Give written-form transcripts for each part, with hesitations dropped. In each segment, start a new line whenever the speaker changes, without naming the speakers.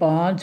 5,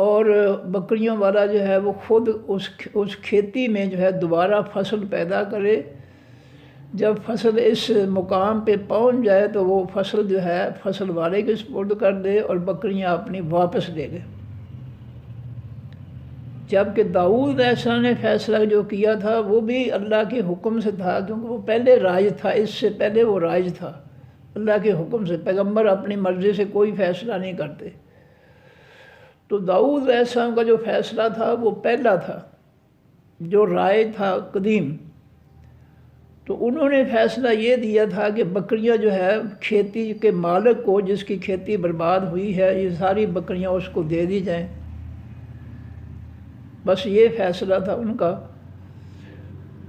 اور بکریوں والا جو ہے وہ خود اس کھیتی میں جو ہے دوبارہ فصل پیدا کرے، جب فصل اس مقام پہ پہنچ جائے تو وہ فصل جو ہے فصل والے کے سپرد کر دے اور بکریاں اپنی واپس لے لے۔ جبکہ داؤد علیہ السلام نے فیصلہ جو کیا تھا وہ بھی اللہ کے حکم سے تھا، کیونکہ وہ پہلے راج تھا، اس سے پہلے وہ راج تھا اللہ کے حکم سے۔ پیغمبر اپنی مرضی سے کوئی فیصلہ نہیں کرتے، تو داؤد علیہ السلام کا جو فیصلہ تھا وہ پہلا تھا، جو رائے تھا قدیم۔ تو انہوں نے فیصلہ یہ دیا تھا کہ بکریاں جو ہے کھیتی کے مالک کو، جس کی کھیتی برباد ہوئی ہے، یہ ساری بکریاں اس کو دے دی جائیں، بس یہ فیصلہ تھا ان کا۔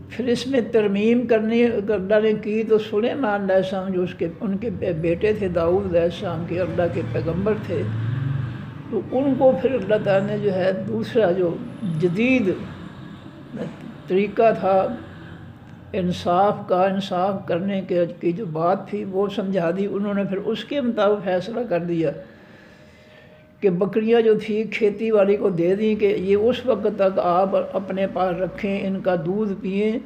پھر اس میں ترمیم کرنے اللہ نے کی تو سلیمان علیہ السلام جو ان کے بیٹے تھے داؤد علیہ السلام کے، اللہ کے پیغمبر تھے، تو ان کو پھر اللہ تعالیٰ نے جو ہے دوسرا جو جدید طریقہ تھا انصاف کرنے کی جو بات تھی وہ سمجھا دی۔ انہوں نے پھر اس کے مطابق فیصلہ کر دیا کہ بکریاں جو تھی کھیتی والی کو دے دیں کہ یہ اس وقت تک آپ اپنے پاس رکھیں، ان کا دودھ پئیں،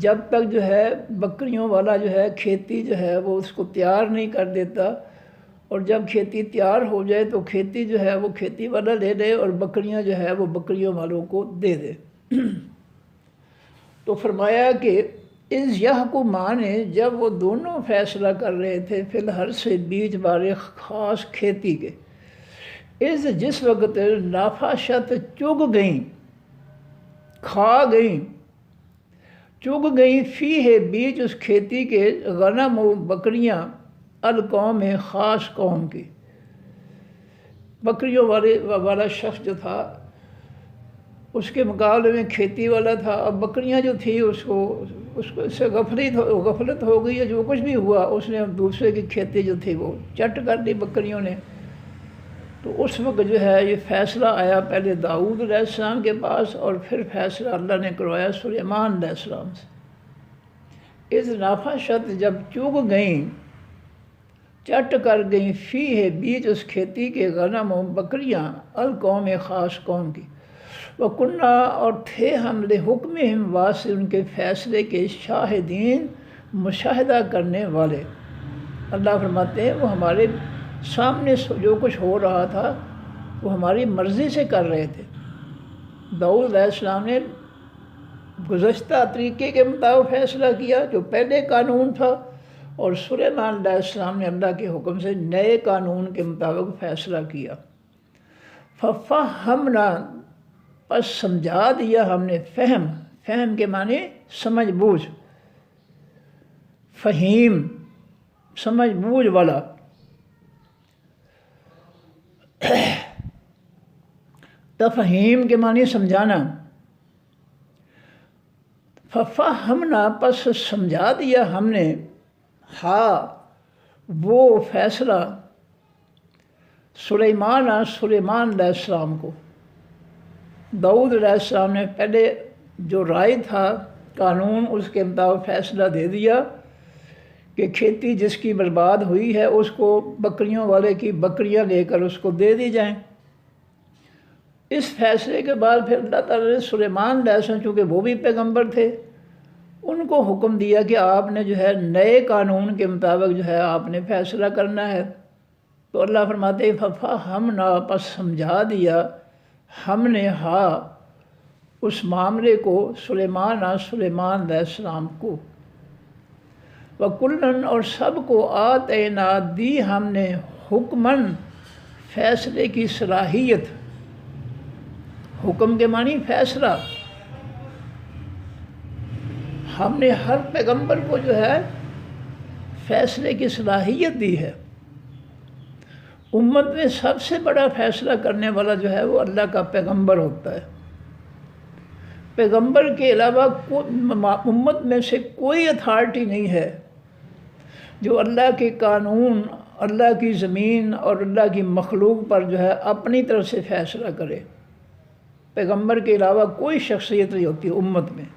جب تک جو ہے بکریوں والا جو ہے کھیتی جو ہے وہ اس کو تیار نہیں کر دیتا، اور جب کھیتی تیار ہو جائے تو کھیتی جو ہے وہ کھیتی والا لے لے اور بکریاں جو ہے وہ بکریوں والوں کو دے دے۔ تو فرمایا کہ اس یہ کو مانے جب وہ دونوں فیصلہ کر رہے تھے فی الحر سے بیچ بارے خاص کھیتی کے، جس وقت نافاشت چگ گئیں، کھا گئیں، چگ گئیں فی ہے بیچ اس کھیتی کے غنم و بکریاں القوم خاص قوم کی۔ بکریوں والا شخص جو تھا اس کے مقابلے میں کھیتی والا تھا، اب بکریاں جو تھی اس کو اس سے غفلت ہو گئی ہے، جو کچھ بھی ہوا اس نے دوسرے کی کھیتی جو تھی وہ چٹ کر دی بکریوں نے۔ تو اس وقت جو ہے یہ فیصلہ آیا پہلے داؤد علیہ السلام کے پاس، اور پھر فیصلہ اللہ نے کروایا سلیمان علیہ السلام سے۔ اس نافاشت جب چگ گئیں، چٹ کر گئیں فی ہے بیچ اس کھیتی کے غنم و بکریاں القوم خاص قوم کی، وَكُنَّا اور تھے ہم لِحُکْمِهِمْ واسطے ان کے فیصلے کے شاہدین، مشاہدہ کرنے والے۔ اللہ فرماتے ہیں وہ ہمارے سامنے جو کچھ ہو رہا تھا وہ ہماری مرضی سے کر رہے تھے۔ داؤد علیہ السلام نے گزشتہ طریقے کے مطابق فیصلہ کیا جو پہلے قانون تھا، اور سلیمان علیہ السلام نے اللہ کے حکم سے نئے قانون کے مطابق فیصلہ کیا۔ فَفَهَّمْنَا پس سمجھا دیا ہم نے، فہم کے معنی سمجھ بوجھ، فہیم سمجھ بوجھ والا، تفہیم کے معنی سمجھانا۔ ففہمنا پس سمجھا دیا ہم نے، وہ فیصلہ سلیمان علیہ السلام کو۔ داؤد علیہ السلام نے پہلے جو رائے تھا قانون اس کے مطابق فیصلہ دے دیا کہ کھیتی جس کی برباد ہوئی ہے اس کو بکریوں والے کی بکریاں لے کر اس کو دے دی جائیں۔ اس فیصلے کے بعد پھر اللہ تعالیٰ نے سلیمان علیہ السلام چونکہ وہ بھی پیغمبر تھے ان کو حکم دیا کہ آپ نے جو ہے نئے قانون کے مطابق جو ہے آپ نے فیصلہ کرنا ہے۔ تو اللہ فرماتے ہیں فَفَهَّمْنَا پس سمجھا دیا ہم نے اس معاملے کو سلیمان علیہ السلام کو، وَكُلًّا اور سب کو آتَيْنَا دی ہم نے حکماً فیصلے کی صلاحیت۔ حکم کے معنی فیصلہ، ہم نے ہر پیغمبر کو جو ہے فیصلے کی صلاحیت دی ہے۔ امت میں سب سے بڑا فیصلہ کرنے والا جو ہے وہ اللہ کا پیغمبر ہوتا ہے۔ پیغمبر کے علاوہ امت میں سے کوئی اتھارٹی نہیں ہے جو اللہ کے قانون، اللہ کی زمین اور اللہ کی مخلوق پر جو ہے اپنی طرف سے فیصلہ کرے۔ پیغمبر کے علاوہ کوئی شخصیت نہیں ہوتی امت میں۔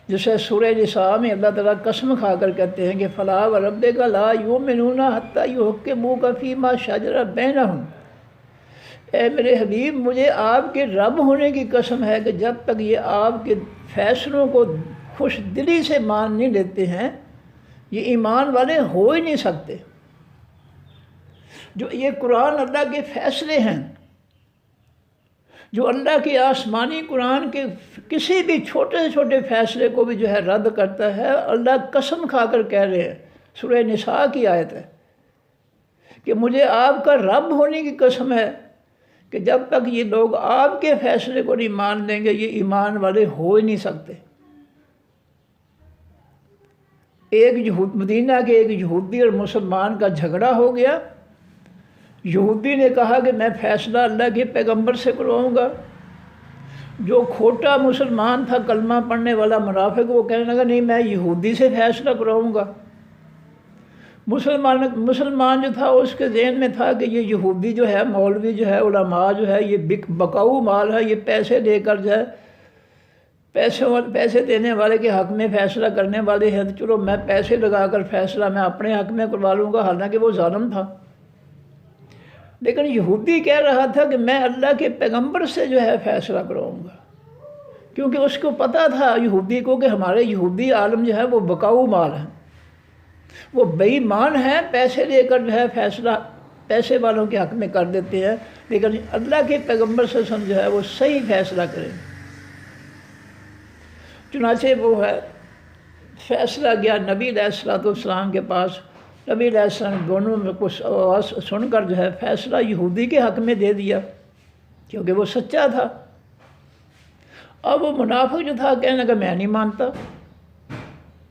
جیسے سورہ نساء میں اللہ تعالیٰ قسم کھا کر کہتے ہیں کہ فَلَا وَرَبِّكَ لَا يُؤْمِنُونَ حَتَّىٰ يُحَكِّمُوكَ فِيمَا شَجَرَ بَيْنَهُمْ، اے میرے حبیب مجھے آپ کے رب ہونے کی قسم ہے کہ جب تک یہ آپ کے فیصلوں کو خوش دلی سے مان نہیں لیتے ہیں یہ ایمان والے ہو ہی نہیں سکتے۔ جو یہ قرآن اللہ کے فیصلے ہیں، جو اللہ کی آسمانی قرآن کے کسی بھی چھوٹے سے چھوٹے فیصلے کو بھی جو ہے رد کرتا ہے، اللہ قسم کھا کر کہہ رہے ہیں، سورہ نساء کی آیت ہے کہ مجھے آپ کا رب ہونے کی قسم ہے کہ جب تک یہ لوگ آپ کے فیصلے کو نہیں مان لیں گے یہ ایمان والے ہو ہی نہیں سکتے۔ مدینہ کے ایک یہودی اور مسلمان کا جھگڑا ہو گیا۔ یہودی نے کہا کہ میں فیصلہ اللہ کے پیغمبر سے کرواؤں گا۔ جو کھوٹا مسلمان تھا، کلمہ پڑھنے والا منافق، وہ کہنے لگا نہیں میں یہودی سے فیصلہ کرواؤں گا۔ مسلمان جو تھا اس کے ذہن میں تھا کہ یہ یہودی جو ہے، مولوی جو ہے، علماء جو ہے، یہ بکاؤ مال ہے، یہ پیسے دے کر جو ہے پیسے دینے والے کے حق میں فیصلہ کرنے والے ہیں، تو چلو میں پیسے لگا کر فیصلہ میں اپنے حق میں کروا لوں گا، حالانکہ وہ ظالم تھا۔ لیکن یہودی کہہ رہا تھا کہ میں اللہ کے پیغمبر سے جو ہے فیصلہ کرواؤں گا، کیونکہ اس کو پتہ تھا یہودی کو کہ ہمارے یہودی عالم جو ہے وہ بکاؤ مال ہیں، وہ بے ایمان ہیں، پیسے لے کر جو ہے فیصلہ پیسے والوں کے حق میں کر دیتے ہیں، لیکن اللہ کے پیغمبر سے جو ہے وہ صحیح فیصلہ کریں۔ چنانچہ وہ ہے فیصلہ گیا نبی علیہ السلام کے پاس۔ نبی علیہ السلام دونوں میں کچھ آواز سن کر جو ہے فیصلہ یہودی کے حق میں دے دیا، کیونکہ وہ سچا تھا۔ اب وہ منافق جو تھا کہنے لگا میں نہیں مانتا۔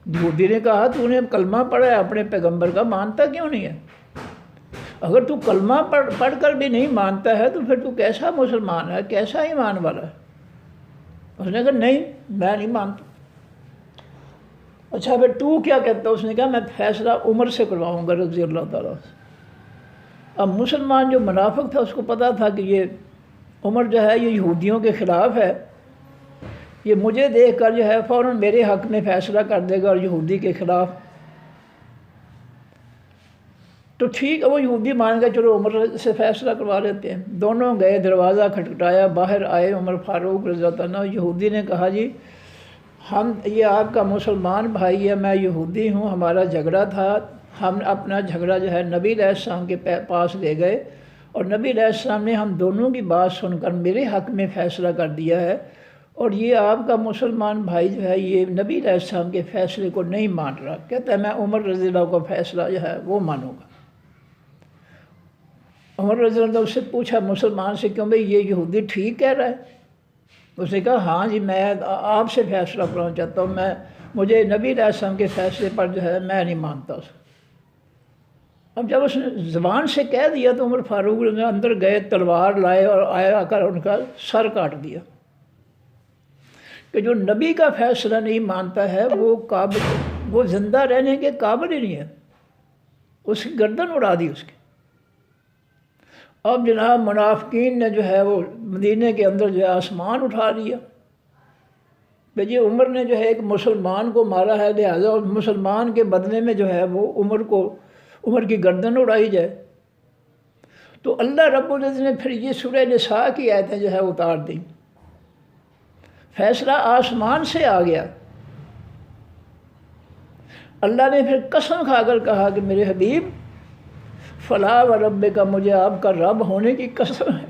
یہودی نے کہا تو نے کلمہ پڑھا ہے اپنے پیغمبر کا، مانتا کیوں نہیں ہے؟ اگر تو کلمہ پڑھ کر بھی نہیں مانتا ہے تو پھر تو کیسا مسلمان ہے، کیسا ایمان والا ہے؟ اس نے کہا نہیں میں نہیں مانتا۔ اچھا پھر تو کیا کہتا؟ اس نے کہا میں فیصلہ عمر سے کرواؤں گا رضی اللہ تعالیٰ سے۔ اب مسلمان جو منافق تھا اس کو پتہ تھا کہ یہ عمر جو ہے یہ یہودیوں کے خلاف ہے، یہ مجھے دیکھ کر جو ہے فوراً میرے حق میں فیصلہ کر دے گا اور یہودی کے خلاف۔ تو ٹھیک ہے وہ یہودی مان گئے، چلو عمر سے فیصلہ کروا لیتے ہیں۔ دونوں گئے، دروازہ کھٹکھٹایا، باہر آئے عمر فاروق رضی اللہ عنہ۔ یہودی نے کہا جی یہ آپ کا مسلمان بھائی ہے، میں یہودی ہوں، ہمارا جھگڑا تھا، ہم اپنا جھگڑا جو ہے نبی علیہ السلام کے پاس لے گئے اور نبی علیہ السلام نے ہم دونوں کی بات سن کر میرے حق میں فیصلہ کر دیا ہے، اور یہ آپ کا مسلمان بھائی جو ہے یہ نبی علیہ السلام کے فیصلے کو نہیں مان رہا، کہتا ہے میں عمر رضی اللہ کا فیصلہ جو ہے وہ مانوں گا۔ عمر رضی اللہ اس سے پوچھا مسلمان سے کیوں بھائی یہ یہودی ٹھیک کہہ رہا ہے؟ اس نے کہا ہاں جی میں آپ سے فیصلہ کرنا چاہتا ہوں، مجھے نبی علیہ السلام کے فیصلے پر جو ہے میں نہیں مانتا اس کو۔ اب جب اس نے زبان سے کہہ دیا تو عمر فاروق نے اندر گئے، تلوار لائے اور آیا کر ان کا سر کاٹ دیا، کہ جو نبی کا فیصلہ نہیں مانتا ہے وہ زندہ رہنے کے قابل ہی نہیں ہے، اس کی گردن اڑا دی اس کی۔ اب جناب منافقین نے جو ہے وہ مدینے کے اندر جو ہے آسمان اٹھا لیا کہ جی عمر نے جو ہے ایک مسلمان کو مارا ہے، لہٰذا اس مسلمان کے بدلے میں جو ہے وہ عمر کی گردن اڑائی جائے۔ تو اللہ رب العزت نے پھر یہ سورہ نساء کی آیتیں جو ہے اتار دیں، فیصلہ آسمان سے آ گیا۔ اللہ نے پھر قسم کھا کر کہا کہ میرے حبیب فلا و رب کا، مجھے آپ کا رب ہونے کی قسم ہے،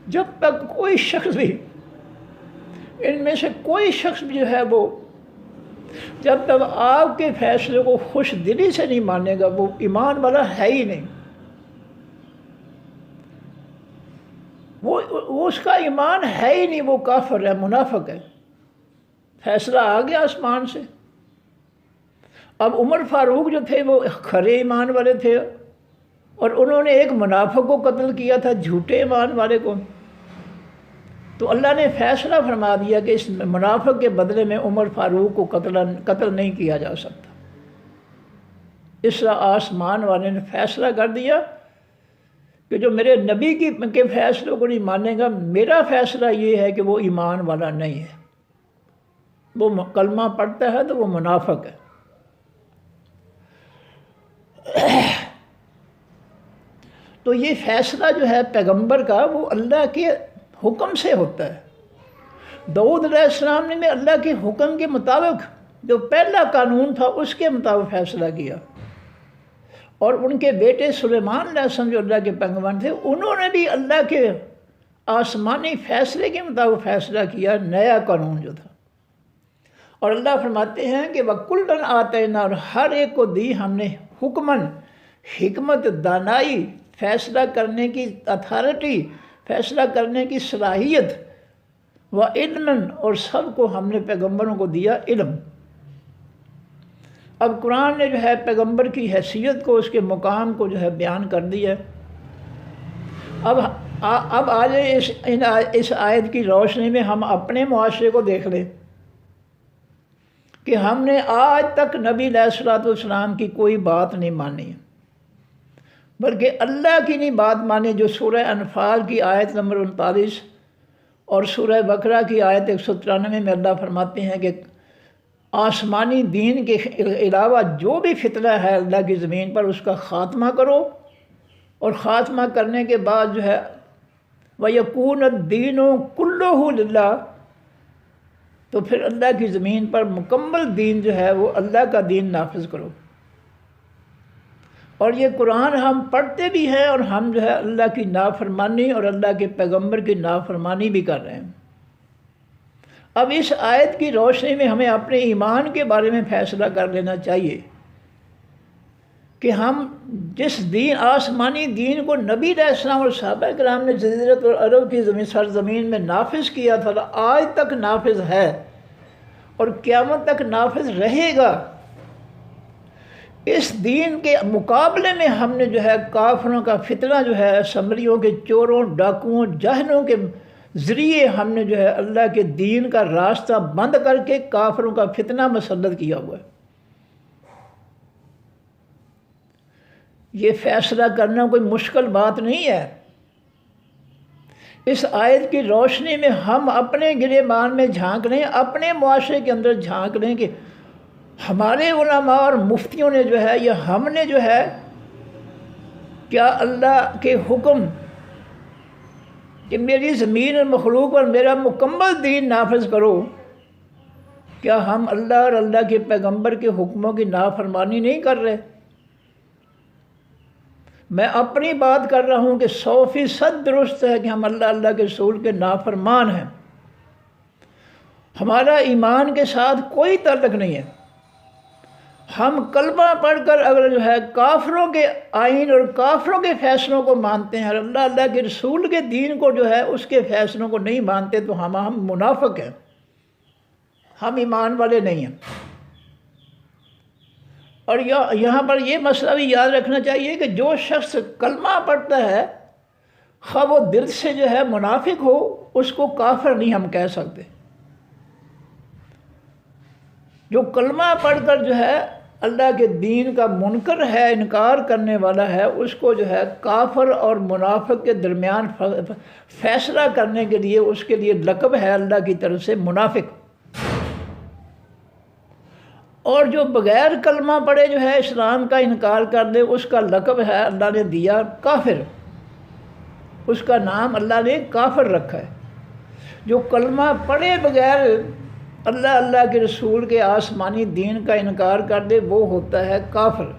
جب تک کوئی شخص بھی ان میں سے کوئی شخص بھی جو ہے وہ جب تک آپ کے فیصلے کو خوش دلی سے نہیں مانے گا وہ ایمان والا ہے ہی نہیں، وہ اس کا ایمان ہے ہی نہیں، وہ کافر ہے، منافق ہے۔ فیصلہ آ گیا آسمان سے۔ اب عمر فاروق جو تھے وہ کھرے ایمان والے تھے اور انہوں نے ایک منافق کو قتل کیا تھا، جھوٹے ایمان والے کو، تو اللہ نے فیصلہ فرما دیا کہ اس منافق کے بدلے میں عمر فاروق کو قتل نہیں کیا جا سکتا۔ اس طرح آسمان والے نے فیصلہ کر دیا کہ جو میرے نبی کے فیصلوں کو نہیں مانے گا، میرا فیصلہ یہ ہے کہ وہ ایمان والا نہیں ہے، وہ کلمہ پڑھتا ہے تو وہ منافق ہے۔ تو یہ فیصلہ جو ہے پیغمبر کا وہ اللہ کے حکم سے ہوتا ہے۔ داؤد علیہ السلام نے اللہ کے حکم کے مطابق جو پہلا قانون تھا اس کے مطابق فیصلہ کیا، اور ان کے بیٹے سلیمان علیہ السلام جو اللہ کے پیغمبر تھے انہوں نے بھی اللہ کے آسمانی فیصلے کے مطابق فیصلہ کیا، نیا قانون جو تھا۔ اور اللہ فرماتے ہیں کہ وَكُلًّا آتَيْنَا، اور ہر ایک کو دی ہم نے حکماً، حکمت، دانائی، فیصلہ کرنے کی اتھارٹی، فیصلہ کرنے کی صلاحیت، وَعِلْمًا، اور سب کو ہم نے پیغمبروں کو دیا علم۔ اب قرآن نے جو ہے پیغمبر کی حیثیت کو، اس کے مقام کو جو ہے بیان کر دیا۔ اب آج اس آیت کی روشنی میں ہم اپنے معاشرے کو دیکھ لیں کہ ہم نے آج تک نبی علیہ الصلوۃ والسلام کی کوئی بات نہیں مانی، بلکہ اللہ کی نہیں بات مانی، جو سورہ انفال کی آیت نمبر 39 اور سورہ بقرہ کی آیت 193 میں اللہ فرماتے ہیں کہ آسمانی دین کے علاوہ جو بھی فتنہ ہے اللہ کی زمین پر اس کا خاتمہ کرو، اور خاتمہ کرنے کے بعد جو ہے وَيَكُونَ الدِّينُ كُلُّهُ لِلَّهِ، تو پھر اللہ کی زمین پر مکمل دین جو ہے وہ اللہ کا دین نافذ کرو۔ اور یہ قرآن ہم پڑھتے بھی ہیں اور ہم جو ہے اللہ کی نافرمانی اور اللہ کے پیغمبر کی نافرمانی بھی کر رہے ہیں۔ اب اس آیت کی روشنی میں ہمیں اپنے ایمان کے بارے میں فیصلہ کر لینا چاہیے کہ ہم جس دین، آسمانی دین کو نبی علیہ السلام اور صحابہ کرام نے جزیرۃ العرب کی سرزمین میں نافذ کیا تھا، آج تک نافذ ہے اور قیامت تک نافذ رہے گا، اس دین کے مقابلے میں ہم نے جو ہے کافروں کا فتنہ جو ہے، اسمبلیوں کے چوروں، ڈاکوؤں، جاہلوں کے ذریعے ہم نے جو ہے اللہ کے دین کا راستہ بند کر کے کافروں کا فتنہ مسلط کیا ہوا ہے۔ یہ فیصلہ کرنا کوئی مشکل بات نہیں ہے۔ اس آیت کی روشنی میں ہم اپنے گریبان میں جھانک لیں، اپنے معاشرے کے اندر جھانک لیں کہ ہمارے علماء اور مفتیوں نے جو ہے یا ہم نے جو ہے کیا اللہ کے حکم کہ میری زمین اور مخلوق پر میرا مکمل دین نافذ کرو، کیا ہم اللہ اور اللہ کے پیغمبر کے حکموں کی نافرمانی نہیں کر رہے؟ میں اپنی بات کر رہا ہوں کہ 100% درست ہے کہ ہم اللہ کے رسول کے نافرمان ہیں، ہمارا ایمان کے ساتھ کوئی تعلق نہیں ہے۔ ہم کلمہ پڑھ کر اگر جو ہے کافروں کے آئین اور کافروں کے فیصلوں کو مانتے ہیں اور اللہ کے رسول کے دین کو جو ہے اس کے فیصلوں کو نہیں مانتے تو ہم منافق ہیں، ہم ایمان والے نہیں ہیں۔ اور یہاں پر یہ مسئلہ بھی یاد رکھنا چاہیے کہ جو شخص کلمہ پڑھتا ہے خواہ وہ دل سے جو ہے منافق ہو، اس کو کافر نہیں ہم کہہ سکتے۔ جو کلمہ پڑھ کر جو ہے اللہ کے دین کا منکر ہے، انکار کرنے والا ہے، اس کو جو ہے کافر اور منافق کے درمیان فیصلہ کرنے کے لیے اس کے لیے لقب ہے اللہ کی طرف سے منافق۔ اور جو بغیر کلمہ پڑھے جو ہے اسلام کا انکار کر دے، اس کا لقب ہے اللہ نے دیا کافر، اس کا نام اللہ نے کافر رکھا ہے۔ جو کلمہ پڑھے بغیر اللہ کے رسول کے آسمانی دین کا انکار کر دے وہ ہوتا ہے کافر،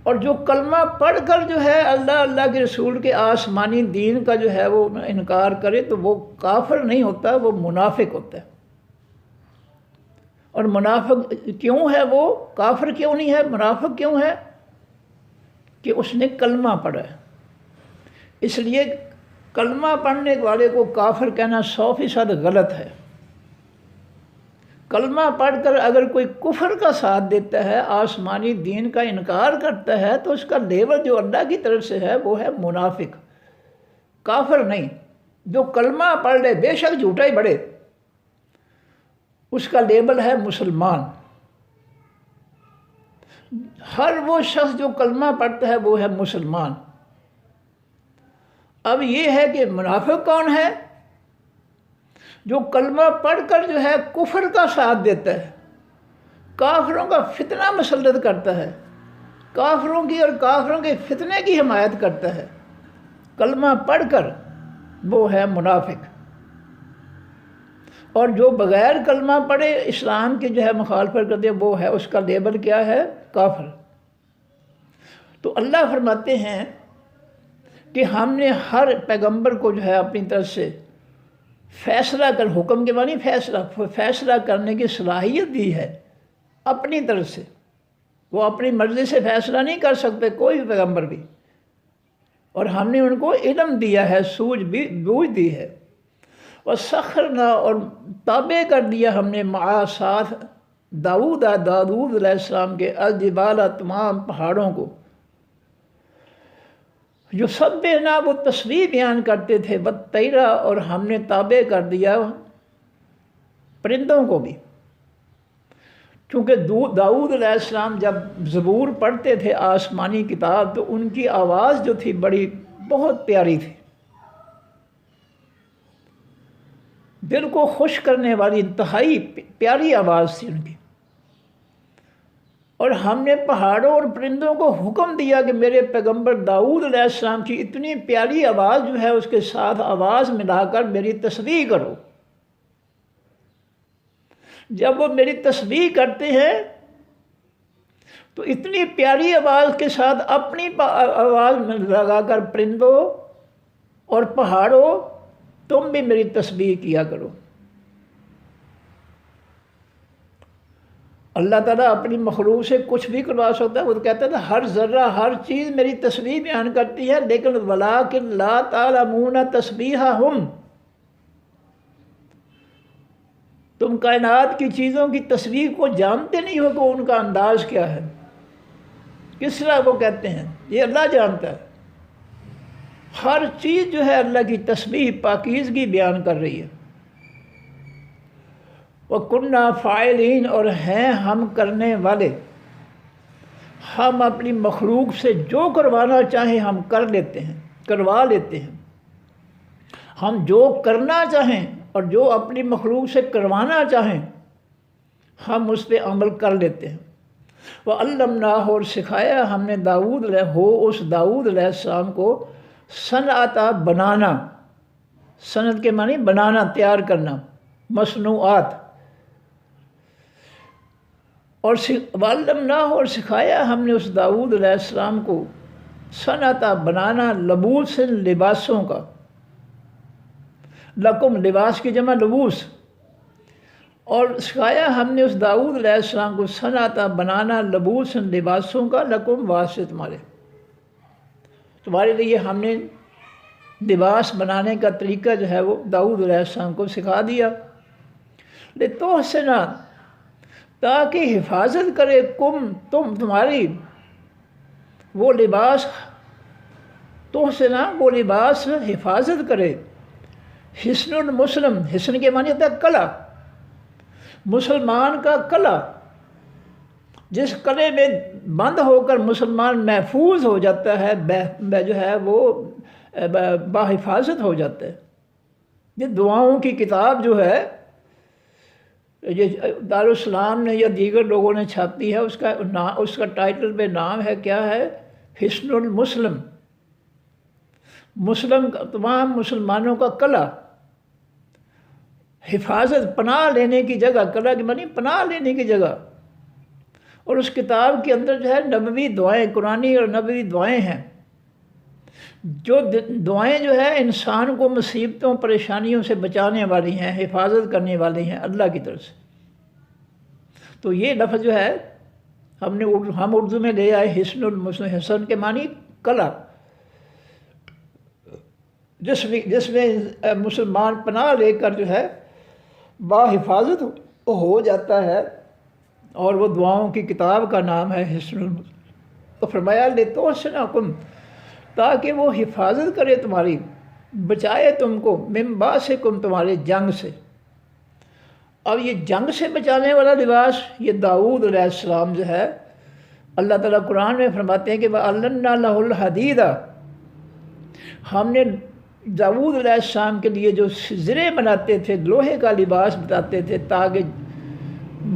اور جو کلمہ پڑھ کر جو ہے اللہ کے رسول کے آسمانی دین کا جو ہے وہ انکار کرے تو وہ کافر نہیں ہوتا، وہ منافق ہوتا ہے۔ اور منافق کیوں ہے؟ وہ کافر کیوں نہیں ہے، منافق کیوں ہے؟ کہ اس نے کلمہ پڑھا ہے۔ اس لیے کلمہ پڑھنے والے کو کافر کہنا 100% غلط ہے۔ کلمہ پڑھ کر اگر کوئی کفر کا ساتھ دیتا ہے، آسمانی دین کا انکار کرتا ہے، تو اس کا لیبل جو اللہ کی طرف سے ہے وہ ہے منافق، کافر نہیں۔ جو کلمہ پڑھ لے بے شک جھوٹا ہی پڑھے، اس کا لیبل ہے مسلمان۔ ہر وہ شخص جو کلمہ پڑھتا ہے وہ ہے مسلمان۔ اب یہ ہے کہ منافق کون ہے؟ جو کلمہ پڑھ کر جو ہے کفر کا ساتھ دیتا ہے، کافروں کا فتنہ مسلط کرتا ہے، کافروں کی اور کافروں کے فتنے کی حمایت کرتا ہے، کلمہ پڑھ کر وہ ہے منافق، اور جو بغیر کلمہ پڑھے اسلام کی جو ہے مخالفت کرتے وہ ہے، اس کا لیبل کیا ہے؟ کافر۔ تو اللہ فرماتے ہیں کہ ہم نے ہر پیغمبر کو جو ہے اپنی طرف سے فیصلہ کر، حکم کے معنی فیصلہ کرنے کی صلاحیت دی ہے اپنی طرف سے، وہ اپنی مرضی سے فیصلہ نہیں کر سکتے کوئی بھی پیغمبر بھی، اور ہم نے ان کو علم دیا ہے، سوجھ بھی بوجھ دی ہے، اور سخرنا اور تابع کر دیا ہم نے مع ساتھ داؤد علیہ السلام کے الجبال تمام پہاڑوں کو، جو سب نا وہ تسبیح بیان کرتے تھے، والطیرہ اور ہم نے تابع کر دیا پرندوں کو بھی، چونکہ داؤد علیہ السلام جب زبور پڑھتے تھے آسمانی کتاب تو ان کی آواز جو تھی بہت پیاری تھی، دل کو خوش کرنے والی انتہائی پیاری آواز تھی ان کی، اور ہم نے پہاڑوں اور پرندوں کو حکم دیا کہ میرے پیغمبر داؤد علیہ السلام کی اتنی پیاری آواز جو ہے اس کے ساتھ آواز ملا کر میری تسبیح کرو۔ جب وہ میری تسبیح کرتے ہیں تو اتنی پیاری آواز کے ساتھ اپنی آواز میں لگا کر پرندوں اور پہاڑوں تم بھی میری تسبیح کیا کرو۔ اللہ تعالیٰ اپنی مخلوق سے کچھ بھی کروا سکتا ہے، وہ تو کہتا ہے ہر ذرہ ہر چیز میری تسبیح بیان کرتی ہے، لیکن وَلَٰكِن لَا تَعْلَمُونَ تَسْبِيحَهُمْ، تم کائنات کی چیزوں کی تسبیح کو جانتے نہیں ہو کہ ان کا انداز کیا ہے، کس طرح وہ کہتے ہیں، یہ اللہ جانتا ہے۔ ہر چیز جو ہے اللہ کی تسبیح پاکیزگی بیان کر رہی ہے۔ وَكُنَّا فَاعِلِينَ، اور ہیں ہم کرنے والے، ہم اپنی مخلوق سے جو کروانا چاہیں ہم کروا لیتے ہیں، ہم جو کرنا چاہیں اور جو اپنی مخلوق سے کروانا چاہیں ہم اس پہ عمل کر لیتے ہیں۔ وَعَلَّمْنَاهُ، اور سکھایا ہم نے اس داؤد علیہ السلام کو صنعت بنانا، صنعت کے معنی بنانا، تیار کرنا، مصنوعات، اور وَعَلَّمْنَاهُ، اور سکھایا ہم نے اس داؤد علیہ السلام کو صنعت بنانا، لبوس، لباسوں کا، لکم لباس کی جمع لبوس، اور سکھایا ہم نے اس داؤد علیہ السلام کو صنعت بنانا، لبوس، لباسوں کا، لکم واسطے تمہارے لیے ہم نے لباس بنانے کا طریقہ جو ہے وہ داؤد علیہ السلام کو سکھا دیا، لِتُحْسِنَ، تاکہ حفاظت کرے تمہاری وہ لباس، تحسن وہ لباس حفاظت کرے، حسن المسلم، حسن کے معنی ہوتا ہے کلا، مسلمان کا کلا، جس کلے میں بند ہو کر مسلمان محفوظ ہو جاتا ہے، جو ہے وہ باحفاظت ہو جاتا ہے۔ یہ دعاؤں کی کتاب جو ہے یہ دارالسلام نے یا دیگر لوگوں نے چھاپی ہے، اس کا ٹائٹل پہ نام ہے، کیا ہے؟ حسن المسلم، تمام مسلمانوں کا کلا، حفاظت، پناہ لینے کی جگہ، کلا کی معنی پناہ لینے کی جگہ۔ اور اس کتاب کے اندر جو ہے نبوی دعائیں، قرآنی اور نبوی دعائیں ہیں، جو دعائیں جو ہے انسان کو مصیبتوں پریشانیوں سے بچانے والی ہیں، حفاظت کرنے والی ہیں اللہ کی طرف سے۔ تو یہ لفظ جو ہے ہم اردو میں لے آئے حسن المسلم، حسن کے معنی کلا، جس میں مسلمان پناہ لے کر جو ہے باحفاظت ہو جاتا ہے، اور وہ دعاؤں کی کتاب کا نام ہے حسن المسلم۔ تو فرمایا لِتُحْسِنَكُمْ، تاکہ وہ حفاظت کرے تمہاری، بچائے تم کو، من باسکم، تمہارے جنگ سے۔ اب یہ جنگ سے بچانے والا لباس یہ داؤد علیہ السلام جو ہے، اللہ تعالیٰ قرآن میں فرماتے ہیں کہ وَأَلَّنَّا لَهُ الْحَدِيدَ، ہم نے داؤد علیہ السلام کے لیے جو زرے بناتے تھے، لوہے کا لباس بتاتے تھے، تاکہ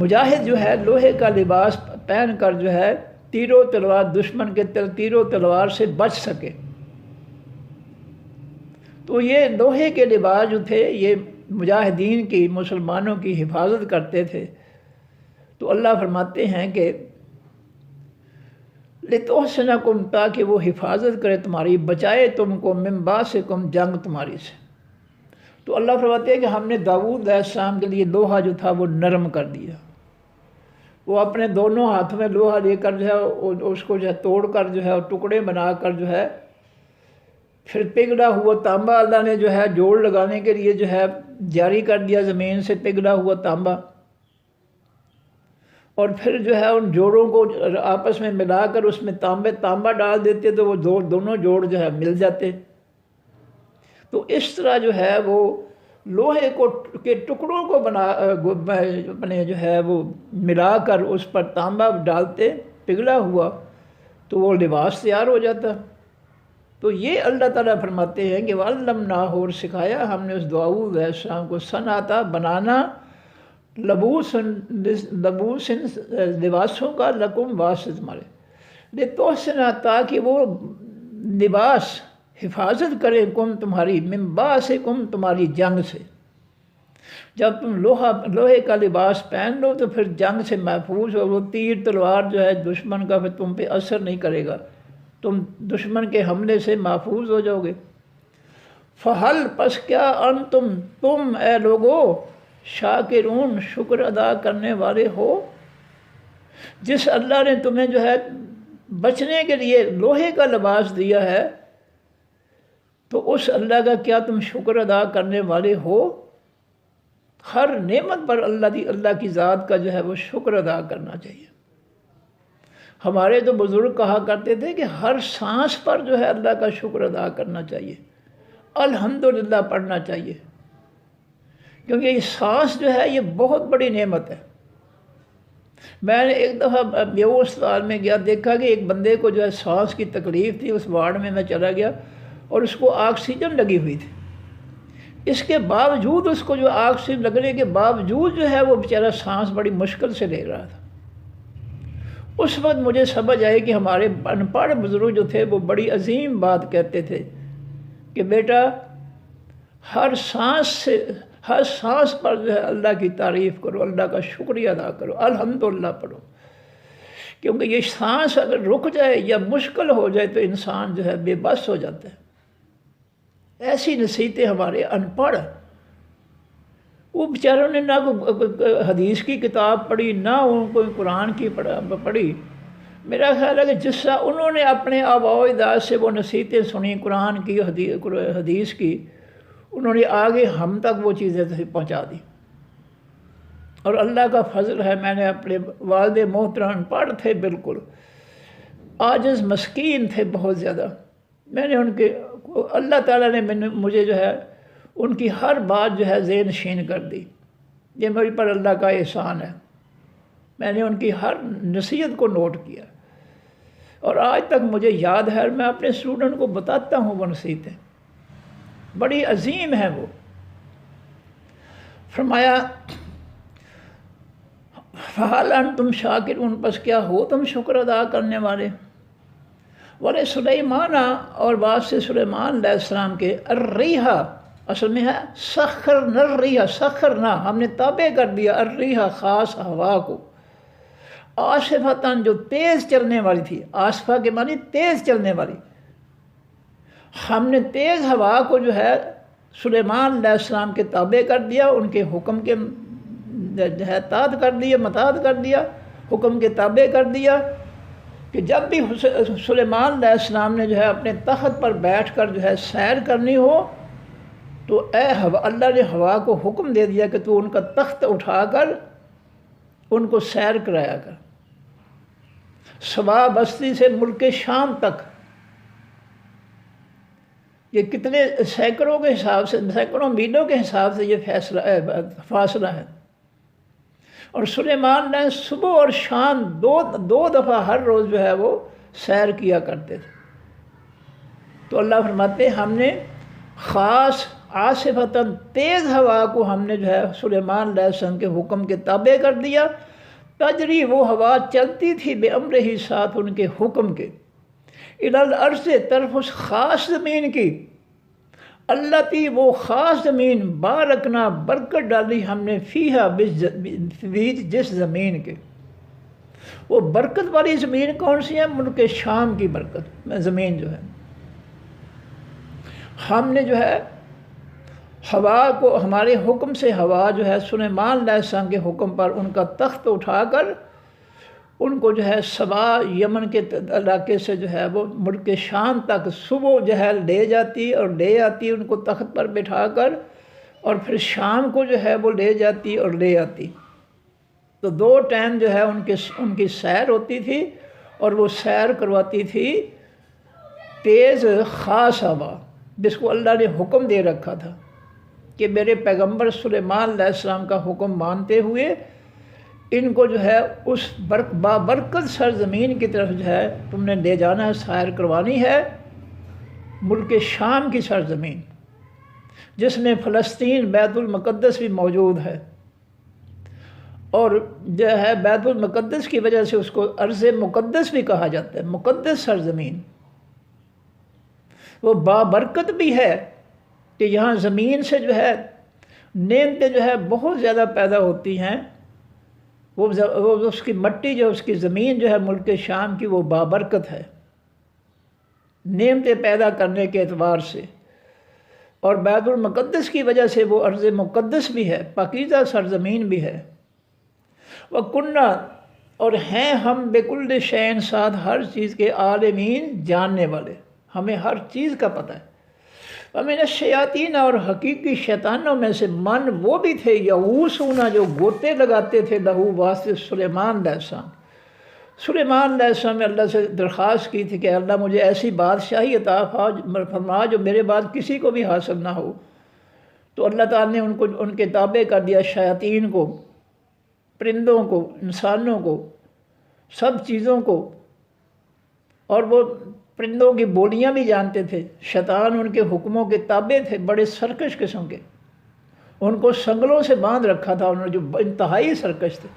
مجاہد جو ہے لوہے کا لباس پہن کر جو ہے تیروں تلوار دشمن کے تیروں تلوار سے بچ سکے۔ تو یہ لوہے کے لباس جو تھے یہ مجاہدین کی، مسلمانوں کی حفاظت کرتے تھے۔ تو اللہ فرماتے ہیں کہ لِتُحْصِنَكُمْ، تاکہ وہ حفاظت کرے تمہاری، بچائے تم کو، مِن بَأْسِكُمْ، جنگ تمہاری سے۔ تو اللہ فرماتے ہیں کہ ہم نے داؤد علیہ السلام کے لیے لوہا جو تھا وہ نرم کر دیا۔ وہ اپنے دونوں ہاتھوں میں لوہا لے کر جو ہے اس کو جو ہے توڑ کر جو ہے ٹکڑے بنا کر جو ہے پھر پگھلا ہوا تانبا اللہ نے جو ہے جوڑ لگانے کے لیے جو ہے جاری کر دیا، زمین سے پگھلا ہوا تانبا، اور پھر جو ہے ان جوڑوں کو آپس میں ملا کر اس میں تانبا ڈال دیتے تو وہ دونوں جوڑ جو ہے مل جاتے۔ تو اس طرح جو ہے وہ لوہے کے ٹکڑوں کو اپنے جو ہے وہ ملا کر اس پر تانبا ڈالتے پگھلا ہوا تو وہ لباس تیار ہو جاتا۔ تو یہ اللہ تعالیٰ فرماتے ہیں کہ وَعَلَّمْنَاهُ، اور سکھایا ہم نے اس داؤد علیہ السلام کو، صنعتا بنانا، لبوس لباسوں کا، لکم واسطے تمہارے، لِتُحْصِنَ، تاکہ وہ لباس حفاظت کرے کم تمہاری، من باسکم، تمہاری جنگ سے۔ جب تم لوہے کا لباس پہن لو تو پھر جنگ سے محفوظ ہو، وہ تیر تلوار جو ہے دشمن کا پھر تم پہ اثر نہیں کرے گا، تم دشمن کے حملے سے محفوظ ہو جاؤ گے۔ فہل، پس کیا، انتم، تم اے لوگو، شاکرون، شکر ادا کرنے والے ہو؟ جس اللہ نے تمہیں جو ہے بچنے کے لیے لوہے کا لباس دیا ہے تو اس اللہ کا کیا تم شکر ادا کرنے والے ہو؟ ہر نعمت پر اللہ کی ذات کا جو ہے وہ شکر ادا کرنا چاہیے۔ ہمارے تو بزرگ کہا کرتے تھے کہ ہر سانس پر جو ہے اللہ کا شکر ادا کرنا چاہیے، الحمدللہ پڑھنا چاہیے، کیونکہ یہ سانس جو ہے یہ بہت بڑی نعمت ہے۔ میں نے ایک دفعہ بیو اسپتال میں گیا، دیکھا کہ ایک بندے کو جو ہے سانس کی تکلیف تھی، اس وارڈ میں چلا گیا اور اس کو آکسیجن لگی ہوئی تھی۔ اس کے باوجود اس کو جو آکسیجن لگنے کے باوجود جو ہے وہ بیچارہ سانس بڑی مشکل سے لے رہا تھا۔ اس وقت مجھے سمجھ آئی کہ ہمارے ان پڑھ بزرگ جو تھے وہ بڑی عظیم بات کہتے تھے کہ بیٹا ہر سانس پر جو ہے اللہ کی تعریف کرو، اللہ کا شکریہ ادا کرو، الحمدللہ پڑھو، کیونکہ یہ سانس اگر رک جائے یا مشکل ہو جائے تو انسان جو ہے بے بس ہو جاتا ہے۔ ایسی نصیحتیں ہمارے ان پڑھ، وہ بیچاروں نے نہ کوئی حدیث کی کتاب پڑھی، نہ کوئی قرآن کی پڑھی۔ میرا خیال ہے کہ جس طرح انہوں نے اپنے آباء و اجداد سے وہ نصیحتیں سنی، قرآن کی، حدیث کی، انہوں نے آگے ہم تک وہ چیزیں پہنچا دی۔ اور اللہ کا فضل ہے، میں نے اپنے والد محترم ان پڑھ تھے، بالکل عاجز مسکین تھے بہت زیادہ، میں نے ان کے، اللہ تعالیٰ نے مجھے جو ہے ان کی ہر بات جو ہے ذہن نشین کر دی۔ یہ میرے پر اللہ کا احسان ہے، میں نے ان کی ہر نصیحت کو نوٹ کیا اور آج تک مجھے یاد ہے، اور میں اپنے اسٹوڈنٹ کو بتاتا ہوں وہ نصیحتیں، بڑی عظیم ہیں وہ۔ فرمایا فَهَلْ أَنْتُمْ شَاكِرُونَ، پس کیا ہو تم شکر ادا کرنے والے؟ وَلِسُلَيْمَانَ، اور بات سے سلیمان علیہ السلام کے، الرِّیحَ، اصل میں ہے سخرنا الرِّیحَ، سخرنا، ہم نے تابع کر دیا، الرِّیحَ، خاص ہوا کو، عاصفۃً، جو تیز چلنے والی تھی، آصفہ کے معنی تیز چلنے والی، ہم نے تیز ہوا کو جو ہے سلیمان علیہ السلام کے تابع کر دیا، ان کے حکم کے اطاعت کر دیا، مطاعت کر دیا، حکم کے تابع کر دیا، کہ جب بھی سلیمان علیہ السلام نے جو ہے اپنے تخت پر بیٹھ کر جو ہے سیر کرنی ہو تو اللہ نے ہوا کو حکم دے دیا کہ تو ان کا تخت اٹھا کر ان کو سیر کرایا کر، سبا بستی سے ملک شام تک۔ یہ کتنے سینکڑوں کے حساب سے، سینکڑوں میلوں کے حساب سے یہ فاصلہ ہے، اور سلیمان نے صبح اور شام دو دفعہ ہر روز جو ہے وہ سیر کیا کرتے تھے۔ تو اللہ فرماتے ہیں ہم نے خاص عاصفتاً، تیز ہوا کو ہم نے جو ہے سلیمان علیہ السلام کے حکم کے تابع کر دیا تجری وہ ہوا چلتی تھی بے امر ہی ساتھ ان کے حکم کے، الارض طرف اس خاص زمین کی، اللہ تی وہ خاص زمین، بارکنا برکت ڈالی ہم نے فیہا بیچ جس زمین کے۔ وہ برکت والی زمین کون سی ہے؟ ملک شام کی برکت زمین جو ہے۔ ہم نے جو ہے ہوا کو، ہمارے حکم سے ہوا جو ہے سلیمان علیہ السلام کے حکم پر ان کا تخت اٹھا کر ان کو جو ہے سبا یمن کے علاقے سے جو ہے وہ ملک شام تک صبح جو ہے لے جاتی اور لے آتی ان کو تخت پر بٹھا کر، اور پھر شام کو جو ہے وہ لے جاتی اور لے آتی۔ تو 2 ٹائم جو ہے ان کی سیر ہوتی تھی، اور وہ سیر کرواتی تھی تیز خاص ہوا، جس کو اللہ نے حکم دے رکھا تھا کہ میرے پیغمبر سلیمان علیہ السلام کا حکم مانتے ہوئے ان کو جو ہے اس بابرکت سرزمین کی طرف جو ہے تم نے لے جانا ہے، سیر کروانی ہے، ملک شام کی سرزمین جس میں فلسطین بیت المقدس بھی موجود ہے، اور جو ہے بیت المقدس کی وجہ سے اس کو ارض مقدس بھی کہا جاتا ہے، مقدس سرزمین۔ وہ بابرکت بھی ہے کہ یہاں زمین سے جو ہے نعمتیں جو ہے بہت زیادہ پیدا ہوتی ہیں، وہ اس کی مٹی جو اس کی زمین جو ہے ملک شام کی وہ بابرکت ہے نعمتیں پیدا کرنے کے اعتبار سے، اور بیت المقدس کی وجہ سے وہ ارض مقدس بھی ہے، پاکیزہ سرزمین بھی ہے۔ وَكُنَّا اور ہیں ہم بِكُلِّ شَيْءٍ ساتھ ہر چیز کے عالمین، جاننے والے، ہمیں ہر چیز کا پتہ ہے۔ وَمِنَ الشَّيَاطِينَ اور حقیقی شیطانوں میں سے من وہ بھی تھے یغوصون جو گوتے لگاتے تھے لہو واسطے سلیمان علیہ السلام۔ سلیمان علیہ السلام نے اللہ سے درخواست کی تھی کہ اللہ مجھے ایسی بادشاہی عطا فرما جو میرے بعد کسی کو بھی حاصل نہ ہو۔ تو اللہ تعالیٰ نے ان کے تابع کر دیا، شیاطین کو، پرندوں کو، انسانوں کو، سب چیزوں کو، اور وہ پرندوں کی بولیاں بھی جانتے تھے۔ شیطان ان کے حکموں کے تابع تھے، بڑے سرکش قسم کے، ان کو سنگلوں سے باندھ رکھا تھا انہوں نے، جو انتہائی سرکش تھے۔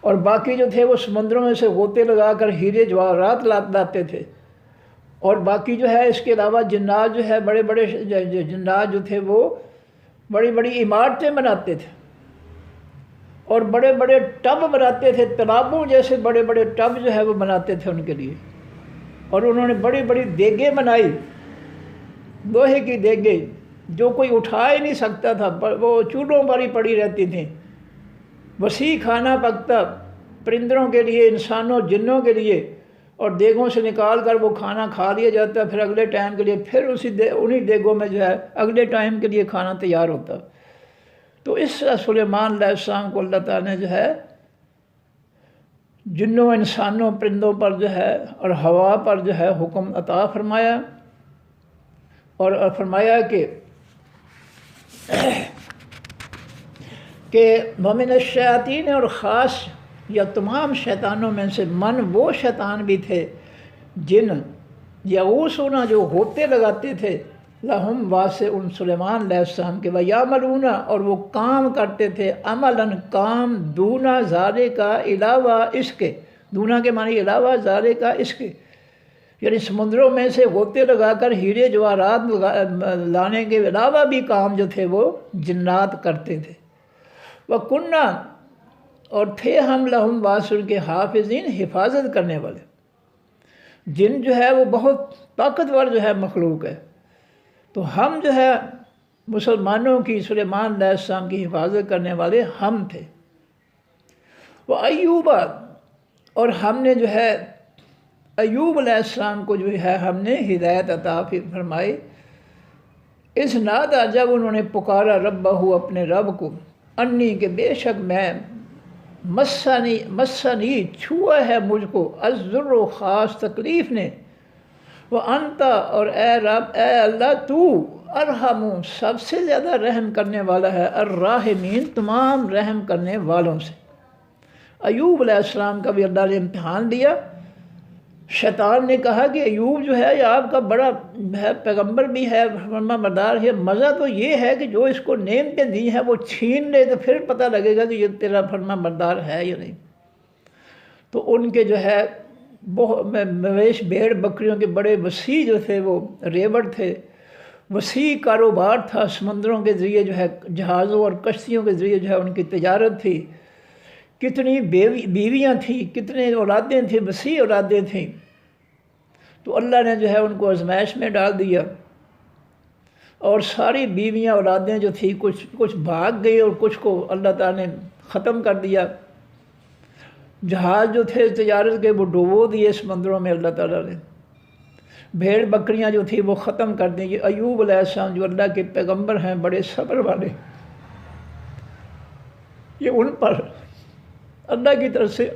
اور باقی جو تھے وہ سمندروں میں سے غوطے لگا کر ہیرے جواہرات لاتے تھے۔ اور باقی جو ہے اس کے علاوہ جنات جو ہے بڑے بڑے جنات جو تھے وہ بڑی بڑی عمارتیں بناتے تھے، اور بڑے بڑے ٹب بناتے تھے، تالابوں جیسے بڑے بڑے ٹب جو ہے وہ بناتے تھے ان کے لیے۔ اور انہوں نے بڑی بڑی دیگیں بنائی، لوہے کی دیگیں جو کوئی اٹھا ہی نہیں سکتا تھا، وہ چولہوں پر ہی پڑی رہتی تھیں۔ وسیع کھانا پکتا پرندوں کے لیے، انسانوں جنوں کے لیے، اور دیگوں سے نکال کر وہ کھانا کھا لیا جاتا، پھر اگلے ٹائم کے لیے پھر انہی دیگوں میں جو ہے اگلے ٹائم کے لیے کھانا تیار ہوتا۔ تو اس سلیمان علیہ السلام کو اللہ تعالیٰ نے جو ہے جنوں، انسانوں، پرندوں پر جو ہے اور ہوا پر جو ہے حکم عطا فرمایا، اور فرمایا کہ وَمِنَ الشَّيَاطِينِ اور خاص یا تمام شیطانوں میں سے من وہ شیطان بھی تھے جن یغوصون جو ہوتے لگاتے تھے لہم واسے ان سلیمان علیہ السلام کے، وَيَعْمَلُونَ اور وہ کام کرتے تھے، عملاً کام، دونا زارے کا علاوہ اس کے، دونا کے معنی علاوہ زارے کا اس کے، یعنی سمندروں میں سے غوطے لگا کر ہیرے جواہرات لانے کے علاوہ بھی کام جو تھے وہ جنات کرتے تھے۔ وَكُنَّا اور تھے ہم لہم واسے ان کے حافظین، حفاظت کرنے والے۔ جن جو ہے وہ بہت طاقتور جو ہے مخلوق ہے، تو ہم جو ہے مسلمانوں کی، سلیمان علیہ السلام کی حفاظت کرنے والے ہم تھے۔ وہ ایوب اور ہم نے جو ہے ایوب علیہ السلام کو جو ہے ہم نے ہدایت عطا فرمائی، اس نادا جب انہوں نے پکارا ربہ اپنے رب کو، انی کہ بے شک میں، مسنی چھوا ہے مجھ کو، الضر خاص تکلیف نے، وہ انتا اور اے رب، اے اللہ تو، ارحم سب سے زیادہ رحم کرنے والا ہے، الراحمین تمام رحم کرنے والوں سے۔ ایوب علیہ السلام کا بھی اللہ نے امتحان دیا، شیطان نے کہا کہ ایوب جو ہے یہ آپ کا بڑا ہے، پیغمبر بھی ہے، فرما بردار ہے، مزہ تو یہ ہے کہ جو اس کو نعمتیں دی ہیں وہ چھین لے تو پھر پتہ لگے گا کہ یہ تیرا فرما بردار ہے یا نہیں۔ تو ان کے جو ہے مویش بھیڑ بکریوں کے بڑے وسیع جو تھے وہ ریوڑ تھے، وسیع کاروبار تھا، سمندروں کے ذریعے جو ہے جہازوں اور کشتیوں کے ذریعے جو ہے ان کی تجارت تھی، کتنی بیویاں تھیں، کتنے اولادیں تھیں، وسیع اولادیں تھیں۔ تو اللہ نے جو ہے ان کو آزمائش میں ڈال دیا، اور ساری بیویاں اولادیں جو تھیں کچھ بھاگ گئی اور کچھ کو اللہ تعالیٰ نے ختم کر دیا۔ جہاز جو تھے تجارت کے وہ ڈبو دیے سمندروں میں اللہ تعالیٰ نے۔ بھیڑ بکریاں جو تھیں وہ ختم کر دیں۔ یہ ایوب علیہ السلام جو اللہ کے پیغمبر ہیں، بڑے صبر والے، یہ ان پر اللہ کی طرف سے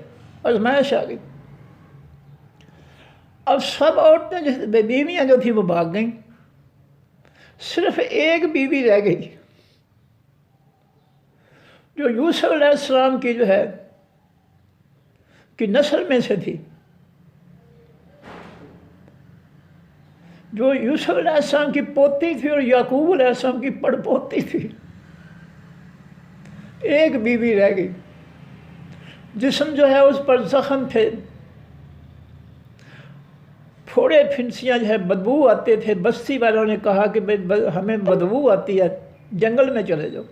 آزمائش آ گئی۔ اب سب عورتیں جو بیویاں جو تھیں وہ بھاگ گئیں، صرف ایک بیوی رہ گئی جو یوسف علیہ السلام کی جو ہے کہ نسل میں سے تھی، جو یوسف علیہ السلام کی پوتی تھی اور یعقوب علیہ السلام کی پڑ پوتی تھی۔ ایک بیوی رہ گئی، جسم جو ہے اس پر زخم تھے، پھوڑے پھنسیاں جو ہے بدبو آتے تھے۔ بستی والوں نے کہا کہ ہمیں بدبو آتی ہے، جنگل میں چلے جاؤ۔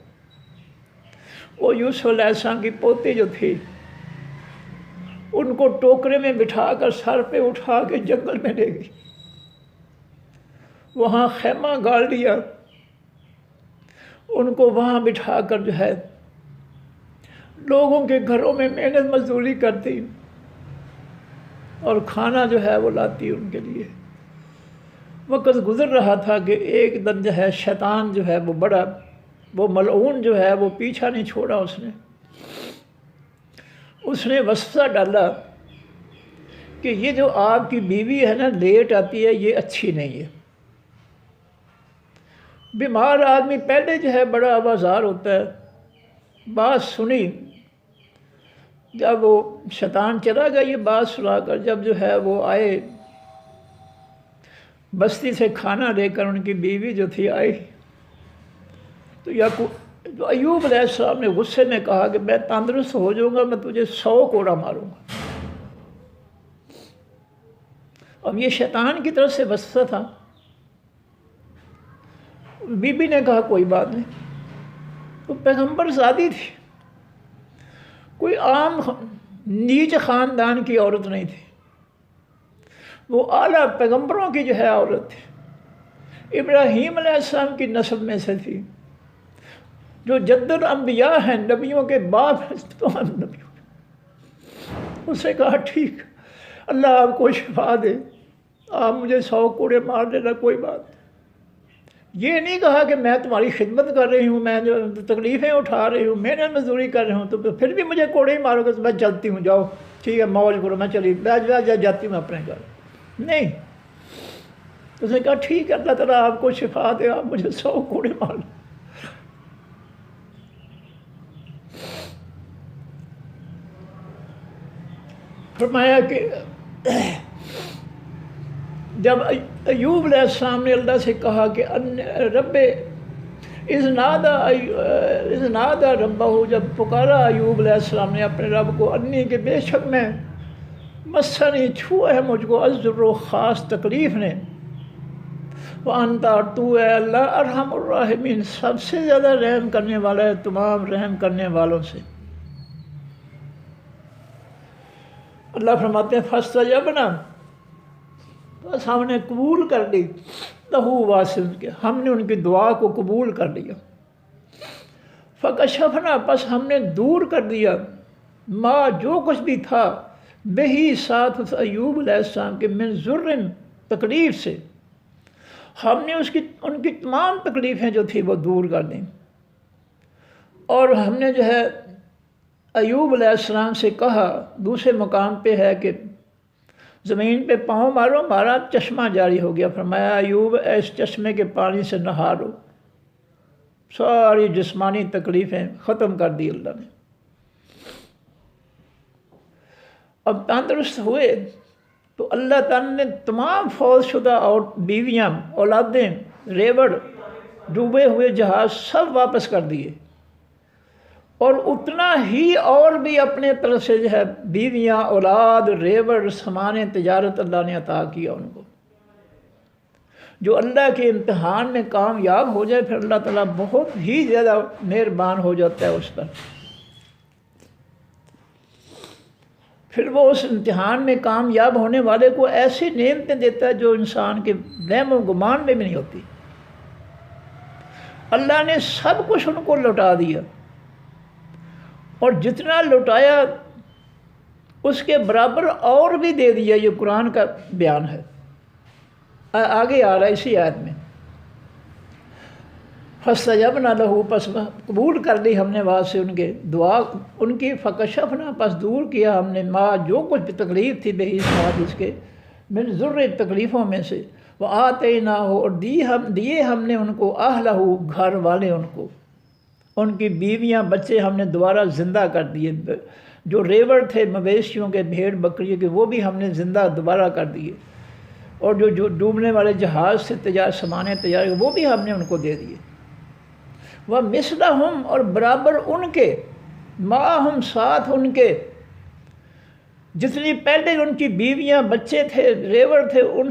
وہ یوسف علیہ السلام کی پوتی جو تھی ان کو ٹوکرے میں بٹھا کر سر پہ اٹھا کے جنگل میں لے گئی، وہاں خیمہ گاڑ لیا، ان کو وہاں بٹھا کر جو ہے لوگوں کے گھروں میں محنت مزدوری کرتی اور کھانا جو ہے وہ لاتی ان کے لیے۔ وقت گزر رہا تھا کہ ایک دن جو ہے شیطان جو ہے وہ بڑا، وہ ملعون جو ہے وہ پیچھا نہیں چھوڑا، اس نے وسوسہ ڈالا کہ یہ جو آپ کی بیوی ہے نا لیٹ آتی ہے، یہ اچھی نہیں ہے۔ بیمار آدمی پہلے جو ہے بڑا آوازار ہوتا ہے۔ بات سنی، جب وہ شیطان چلا گیا یہ بات سنا کر، جب جو ہے وہ آئے بستی سے کھانا لے کر، ان کی بیوی جو تھی آئی، تو ایوب علیہ السلام نے غصے میں کہا کہ میں تندرست ہو جاؤں گا، میں تجھے 100 کوڑا ماروں گا۔ اب یہ شیطان کی طرف سے وسوسہ تھا۔ بی بی نے کہا کوئی بات نہیں، وہ پیغمبر زادی تھی، کوئی عام نیچ خاندان کی عورت نہیں تھی، وہ اعلیٰ پیغمبروں کی جو ہے عورت تھی، ابراہیم علیہ السلام کی نسل میں سے تھی، جو جد الانبیاء ہیں، نبیوں کے باپ ہیں، تمام نبیوں کے۔ اس نے کہا ٹھیک، اللہ آپ کو شفا دے، آپ مجھے 100 کوڑے مار دینا، کوئی بات۔ یہ نہیں کہا کہ میں تمہاری خدمت کر رہی ہوں، میں جو تکلیفیں اٹھا رہی ہوں، محنت مزدوری کر رہی ہوں، تو پھر بھی مجھے کوڑے ہی مارو گے تو میں چلتی ہوں، جاؤ ٹھیک ہے موج کرو، میں چلی جاتی ہوں اپنے گھر۔ نہیں، اس نے کہا ٹھیک ہے، اللہ تعالیٰ آپ کو شفا دے، آپ مجھے 100 کوڑے مار لو۔ فرمایا کہ جب ایوب علیہ السلام نے اللہ سے کہا کہ رب اذ نادى ربہ، جب پکارا ایوب علیہ السلام نے اپنے رب کو، انی کہ بے شک میں، مسنی چھوا ہے مجھ کو، الضر خاص تکلیف نے، وانت اور تو ہے اللہ ارحم الراحمین، سب سے زیادہ رحم کرنے والا ہے تمام رحم کرنے والوں سے۔ اللہ فرماتے ہیں فاستجبنا، بس ہم نے قبول کر لی، لہو واسل کے، ہم نے ان کی دعا کو قبول کر لیا۔ فکشفنا، بس ہم نے دور کر دیا، ما جو کچھ بھی تھا، بہی ساتھ اس ایوب علیہ السلام کے، من ضرن تکلیف سے، ہم نے ان کی تمام تکلیفیں جو تھی وہ دور کر دیں۔ اور ہم نے جو ہے ایوب علیہ السلام سے کہا، دوسرے مقام پہ ہے کہ زمین پہ پاؤں مارو، مارا چشمہ جاری ہو گیا، فرمایا ایوب اس چشمے کے پانی سے نہا لو، ساری جسمانی تکلیفیں ختم کر دی اللہ نے۔ اب تندرست ہوئے تو اللہ تعالیٰ نے تمام فوت شدہ اور بیویاں، اولادیں، ریوڑ، ڈوبے ہوئے جہاز سب واپس کر دیے، اور اتنا ہی اور بھی اپنے طرف سے جو ہے بیویاں، اولاد، ریوڑ، سامان تجارت اللہ نے عطا کیا ان کو۔ جو اللہ کے امتحان میں کامیاب ہو جائے پھر اللہ تعالیٰ بہت ہی زیادہ مہربان ہو جاتا ہے اس پر، پھر وہ اس امتحان میں کامیاب ہونے والے کو ایسی نعمتیں دیتا ہے جو انسان کے وہم و گمان میں بھی نہیں ہوتی۔ اللہ نے سب کچھ ان کو لوٹا دیا، اور جتنا لوٹایا اس کے برابر اور بھی دے دیا۔ یہ قرآن کا بیان ہے، آگے آ رہا ہے اسی آیت میں، فَاسْتَجَبْنَا لَهُ، پس قبول کر لی ہم نے وہاں سے ان کے دعا ان کی، فَكَشَفْنَا، پس دور کیا ہم نے، ما جو کچھ بھی تکلیف تھی بہی جس کے، من ضر، تکلیفوں میں سے، وَآتَيْنَاهُ، اور دیے ہم نے ان کو، أَهْلَهُ، گھر والے ان کو، ان کی بیویاں بچے ہم نے دوبارہ زندہ کر دیے، جو ریوڑ تھے مویشیوں کے، بھیڑ بکریوں کے، وہ بھی ہم نے زندہ دوبارہ کر دیے، اور جو ڈوبنے والے جہاز سے سامان تجارت وہ بھی ہم نے ان کو دے دیے۔ وَمِثْلَهُمْ، اور برابر ان کے، مَعَهُمْ، ساتھ ان کے، جتنی پہلے ان کی بیویاں بچے تھے ریوڑ تھے ان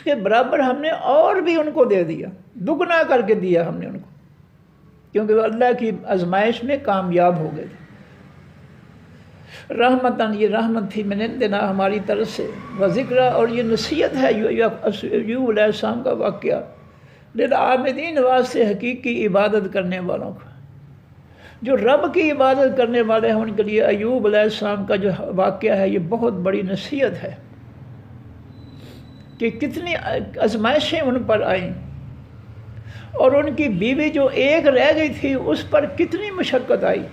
کے برابر ہم نے اور بھی ان کو دے دیا، دگنا کر کے دیا ہم نے ان کو، کیونکہ وہ اللہ کی آزمائش میں کامیاب ہو گئے تھے۔ رحمتاً، یہ رحمت تھی من عندنا، ہماری طرف سے، وذکرہ، اور یہ نصیحت ہے ایوب علیہ السلام کا واقعہ، للعابدین، واسطے حقیقی عبادت کرنے والوں کا، جو رب کی عبادت کرنے والے ہیں ان کے لیے ایوب علیہ السلام کا جو واقعہ ہے یہ بہت بڑی نصیحت ہے کہ کتنی آزمائشیں ان پر آئیں، اور ان کی بیوی جو ایک رہ گئی تھی اس پر کتنی مشقت آئی،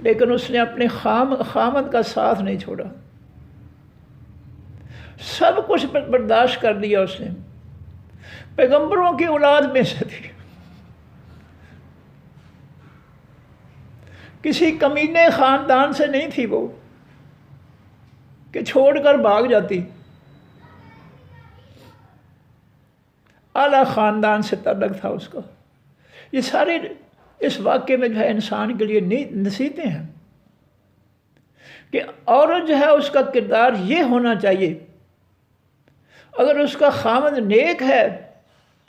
لیکن اس نے اپنے خامد کا ساتھ نہیں چھوڑا، سب کچھ برداشت کر لیا اس نے، پیغمبروں کی اولاد میں سے تھی، کسی کمینے خاندان سے نہیں تھی وہ کہ چھوڑ کر بھاگ جاتی، اعلیٰ خاندان سے تعلق تھا اس کا۔ یہ سارے اس واقعے میں جو ہے انسان کے لیے نصیحتیں ہیں کہ عورت جو ہے اس کا کردار یہ ہونا چاہیے، اگر اس کا خامد نیک ہے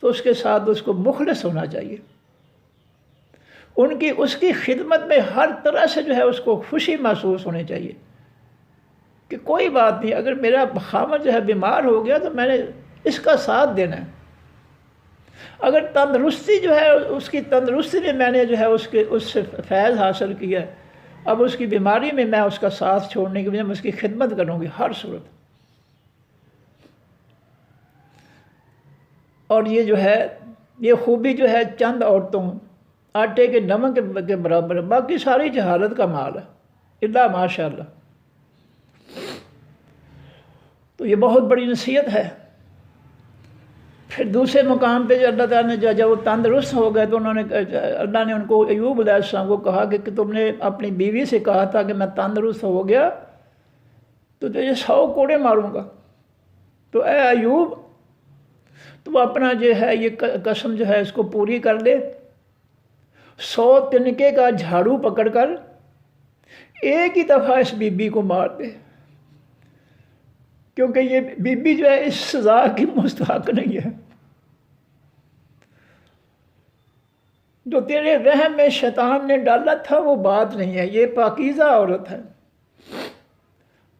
تو اس کے ساتھ اس کو مخلص ہونا چاہیے، اس کی خدمت میں ہر طرح سے جو ہے اس کو خوشی محسوس ہونی چاہیے کہ کوئی بات نہیں، اگر میرا خامد جو ہے بیمار ہو گیا تو میں نے اس کا ساتھ دینا ہے، اگر تندرستی جو ہے اس کی تندرستی میں میں نے جو ہے اس سے فیض حاصل کیا، اب اس کی بیماری میں میں اس کا ساتھ چھوڑنے کے بجائے میں اس کی خدمت کروں گی ہر صورت۔ اور یہ جو ہے یہ خوبی جو ہے چند عورتوں، آٹے کے نمک کے برابر ہے، باقی ساری جہالت کا مال ہے، الا ماشاء اللہ۔ تو یہ بہت بڑی نصیحت ہے۔ پھر دوسرے مقام پہ جو اللہ تعالیٰ نے جب وہ تندرست ہو گئے تو اللہ نے ان کو، ایوب علیہ السلام کو کہا کہ تم نے اپنی بیوی سے کہا تھا کہ میں تندرست ہو گیا تو تجھے 100 کوڑے ماروں گا، تو اے ایوب تو اپنا جو ہے یہ قسم جو ہے اس کو پوری کر لے، 100 تنکے کا جھاڑو پکڑ کر ایک ہی دفعہ اس بی بی کو مار دے، کیونکہ یہ بی بی جو ہے اس سزا کی مستحق نہیں ہے۔ جو تیرے رحم میں شیطان نے ڈالا تھا وہ بات نہیں ہے، یہ پاکیزہ عورت ہے۔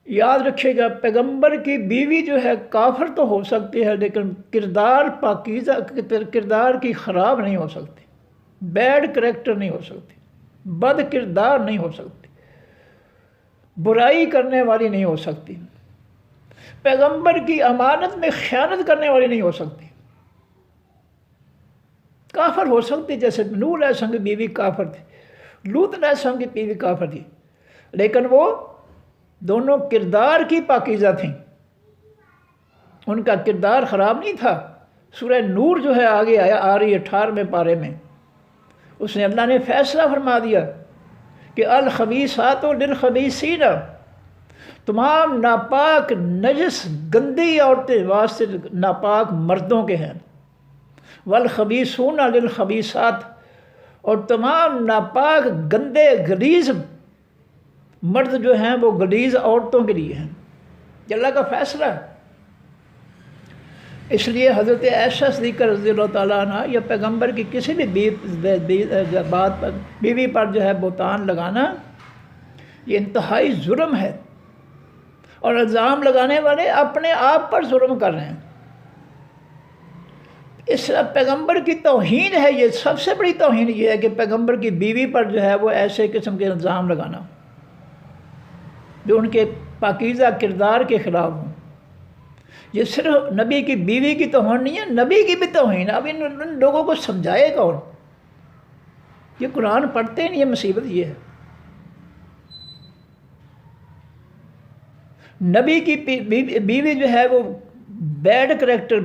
یاد رکھے گا، پیغمبر کی بیوی جو ہے کافر تو ہو سکتی ہے لیکن کردار پاکیزہ، کردار کی خراب نہیں ہو سکتی، بیڈ کریکٹر نہیں ہو سکتی، بد کردار نہیں ہو سکتی، برائی کرنے والی نہیں ہو سکتی، پیغمبر کی امانت میں خیانت کرنے والی نہیں ہو سکتی۔ کافر ہو سکتی، جیسے نوح علیہ السلام کی بیوی کافر تھی، لوط علیہ السلام کی بیوی کافر تھی، لیکن وہ دونوں کردار کی پاکیزہ تھیں، ان کا کردار خراب نہیں تھا۔ سورہ نور جو ہے آگے آ رہی ہے 18ویں پارے میں، اس نے اللہ نے فیصلہ فرما دیا کہ الخبیثات للخبیثین، تمام ناپاک نجس گندی عورتیں واسطے ناپاک مردوں کے ہیں، والخبیثون للخبیثات، اور تمام ناپاک گندے غلیظ مرد جو ہیں وہ غلیظ عورتوں کے لیے ہیں۔ یہ اللہ کا فیصلہ ہے۔ اس لیے حضرت عائشہ صدیقہ رضی اللہ تعالیٰ عنہ یا پیغمبر کی کسی بھی بات پر، بیوی پر جو ہے بہتان لگانا، یہ انتہائی ظلم ہے، اور الزام لگانے والے اپنے آپ پر ظلم کر رہے ہیں۔ اس پیغمبر کی توہین ہے، یہ سب سے بڑی توہین یہ ہے کہ پیغمبر کی بیوی پر جو ہے وہ ایسے قسم کے الزام لگانا جو ان کے پاکیزہ کردار کے خلاف ہوں۔ یہ صرف نبی کی بیوی کی توہین نہیں ہے، نبی کی بھی توہین ہے۔ اب ان لوگوں کو سمجھائے کون؟ یہ قرآن پڑھتے نہیں، یہ مصیبت یہ ہے۔ نبی کی بیوی جو ہے وہ بیڈ کریکٹر،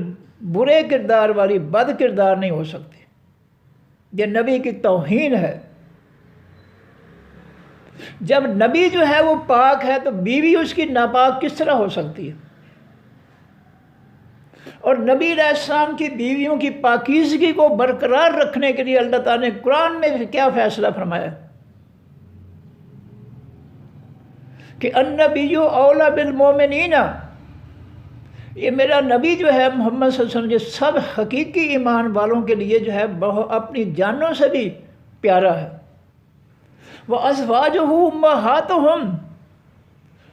برے کردار والی، بد کردار نہیں ہو سکتی۔ یہ نبی کی توہین ہے۔ جب نبی جو ہے وہ پاک ہے تو بیوی اس کی ناپاک کس طرح ہو سکتی ہے؟ اور نبی علیہ السلام کی بیویوں کی پاکیزگی کو برقرار رکھنے کے لیے اللہ تعالیٰ نے قرآن میں کیا فیصلہ فرمایا کہ النبی اولیٰ بالمؤمنین، یہ میرا نبی جو ہے محمد صلی اللہ علیہ وسلم یہ سب حقیقی ایمان والوں کے لیے جو ہے اپنی جانوں سے بھی پیارا ہے۔ وَأَزْوَاجُهُ أُمَّهَاتُهُمْ،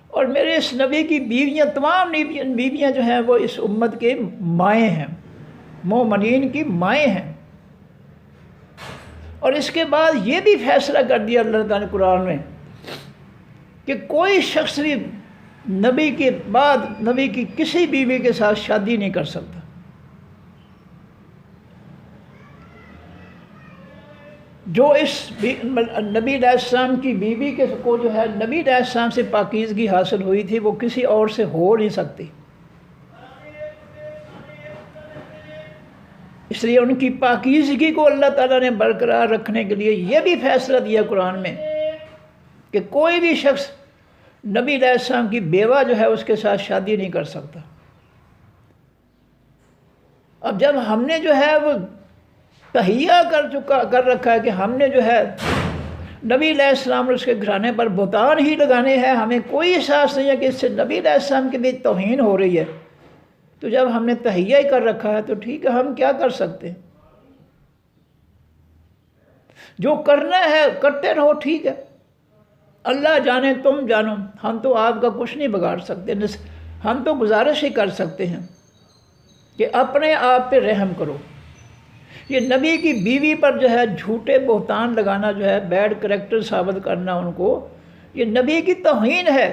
اور میرے اس نبی کی بیویاں، تمام بیویاں جو ہیں وہ اس امت کے مائیں ہیں، مومنین کی مائیں ہیں۔ اور اس کے بعد یہ بھی فیصلہ کر دیا اللہ تعالیٰ نے قرآن میں کہ کوئی شخص بھی نبی کے بعد نبی کی کسی بیوی کے ساتھ شادی نہیں کر سکتا۔ جو اس نبی علیہ السلام کی بیوی کو جو ہے نبی علیہ السلام سے پاکیزگی حاصل ہوئی تھی وہ کسی اور سے ہو نہیں سکتی۔ اس لیے ان کی پاکیزگی کو اللہ تعالیٰ نے برقرار رکھنے کے لیے یہ بھی فیصلہ دیا قرآن میں کہ کوئی بھی شخص نبی علیہ السلام کی بیوہ جو ہے اس کے ساتھ شادی نہیں کر سکتا۔ اب جب ہم نے جو ہے وہ تہیہ کر رکھا ہے کہ ہم نے جو ہے نبی علیہ السلام اور اس کے گھرانے پر بہتان ہی لگانے ہیں، ہمیں کوئی احساس نہیں ہے کہ اس سے نبی علیہ السلام کی بھی توہین ہو رہی ہے، تو جب ہم نے تہیہ ہی کر رکھا ہے تو ٹھیک ہے، ہم کیا کر سکتے ہیں؟ جو کرنا ہے کرتے رہو، ٹھیک ہے، اللہ جانے تم جانو، ہم تو آپ کا کچھ نہیں بگاڑ سکتے۔ ہم تو گزارش ہی کر سکتے ہیں کہ اپنے آپ پہ رحم کرو۔ یہ نبی کی بیوی پر جو ہے جھوٹے بہتان لگانا جو ہے، بیڈ کریکٹر ثابت کرنا ان کو، یہ نبی کی توہین ہے۔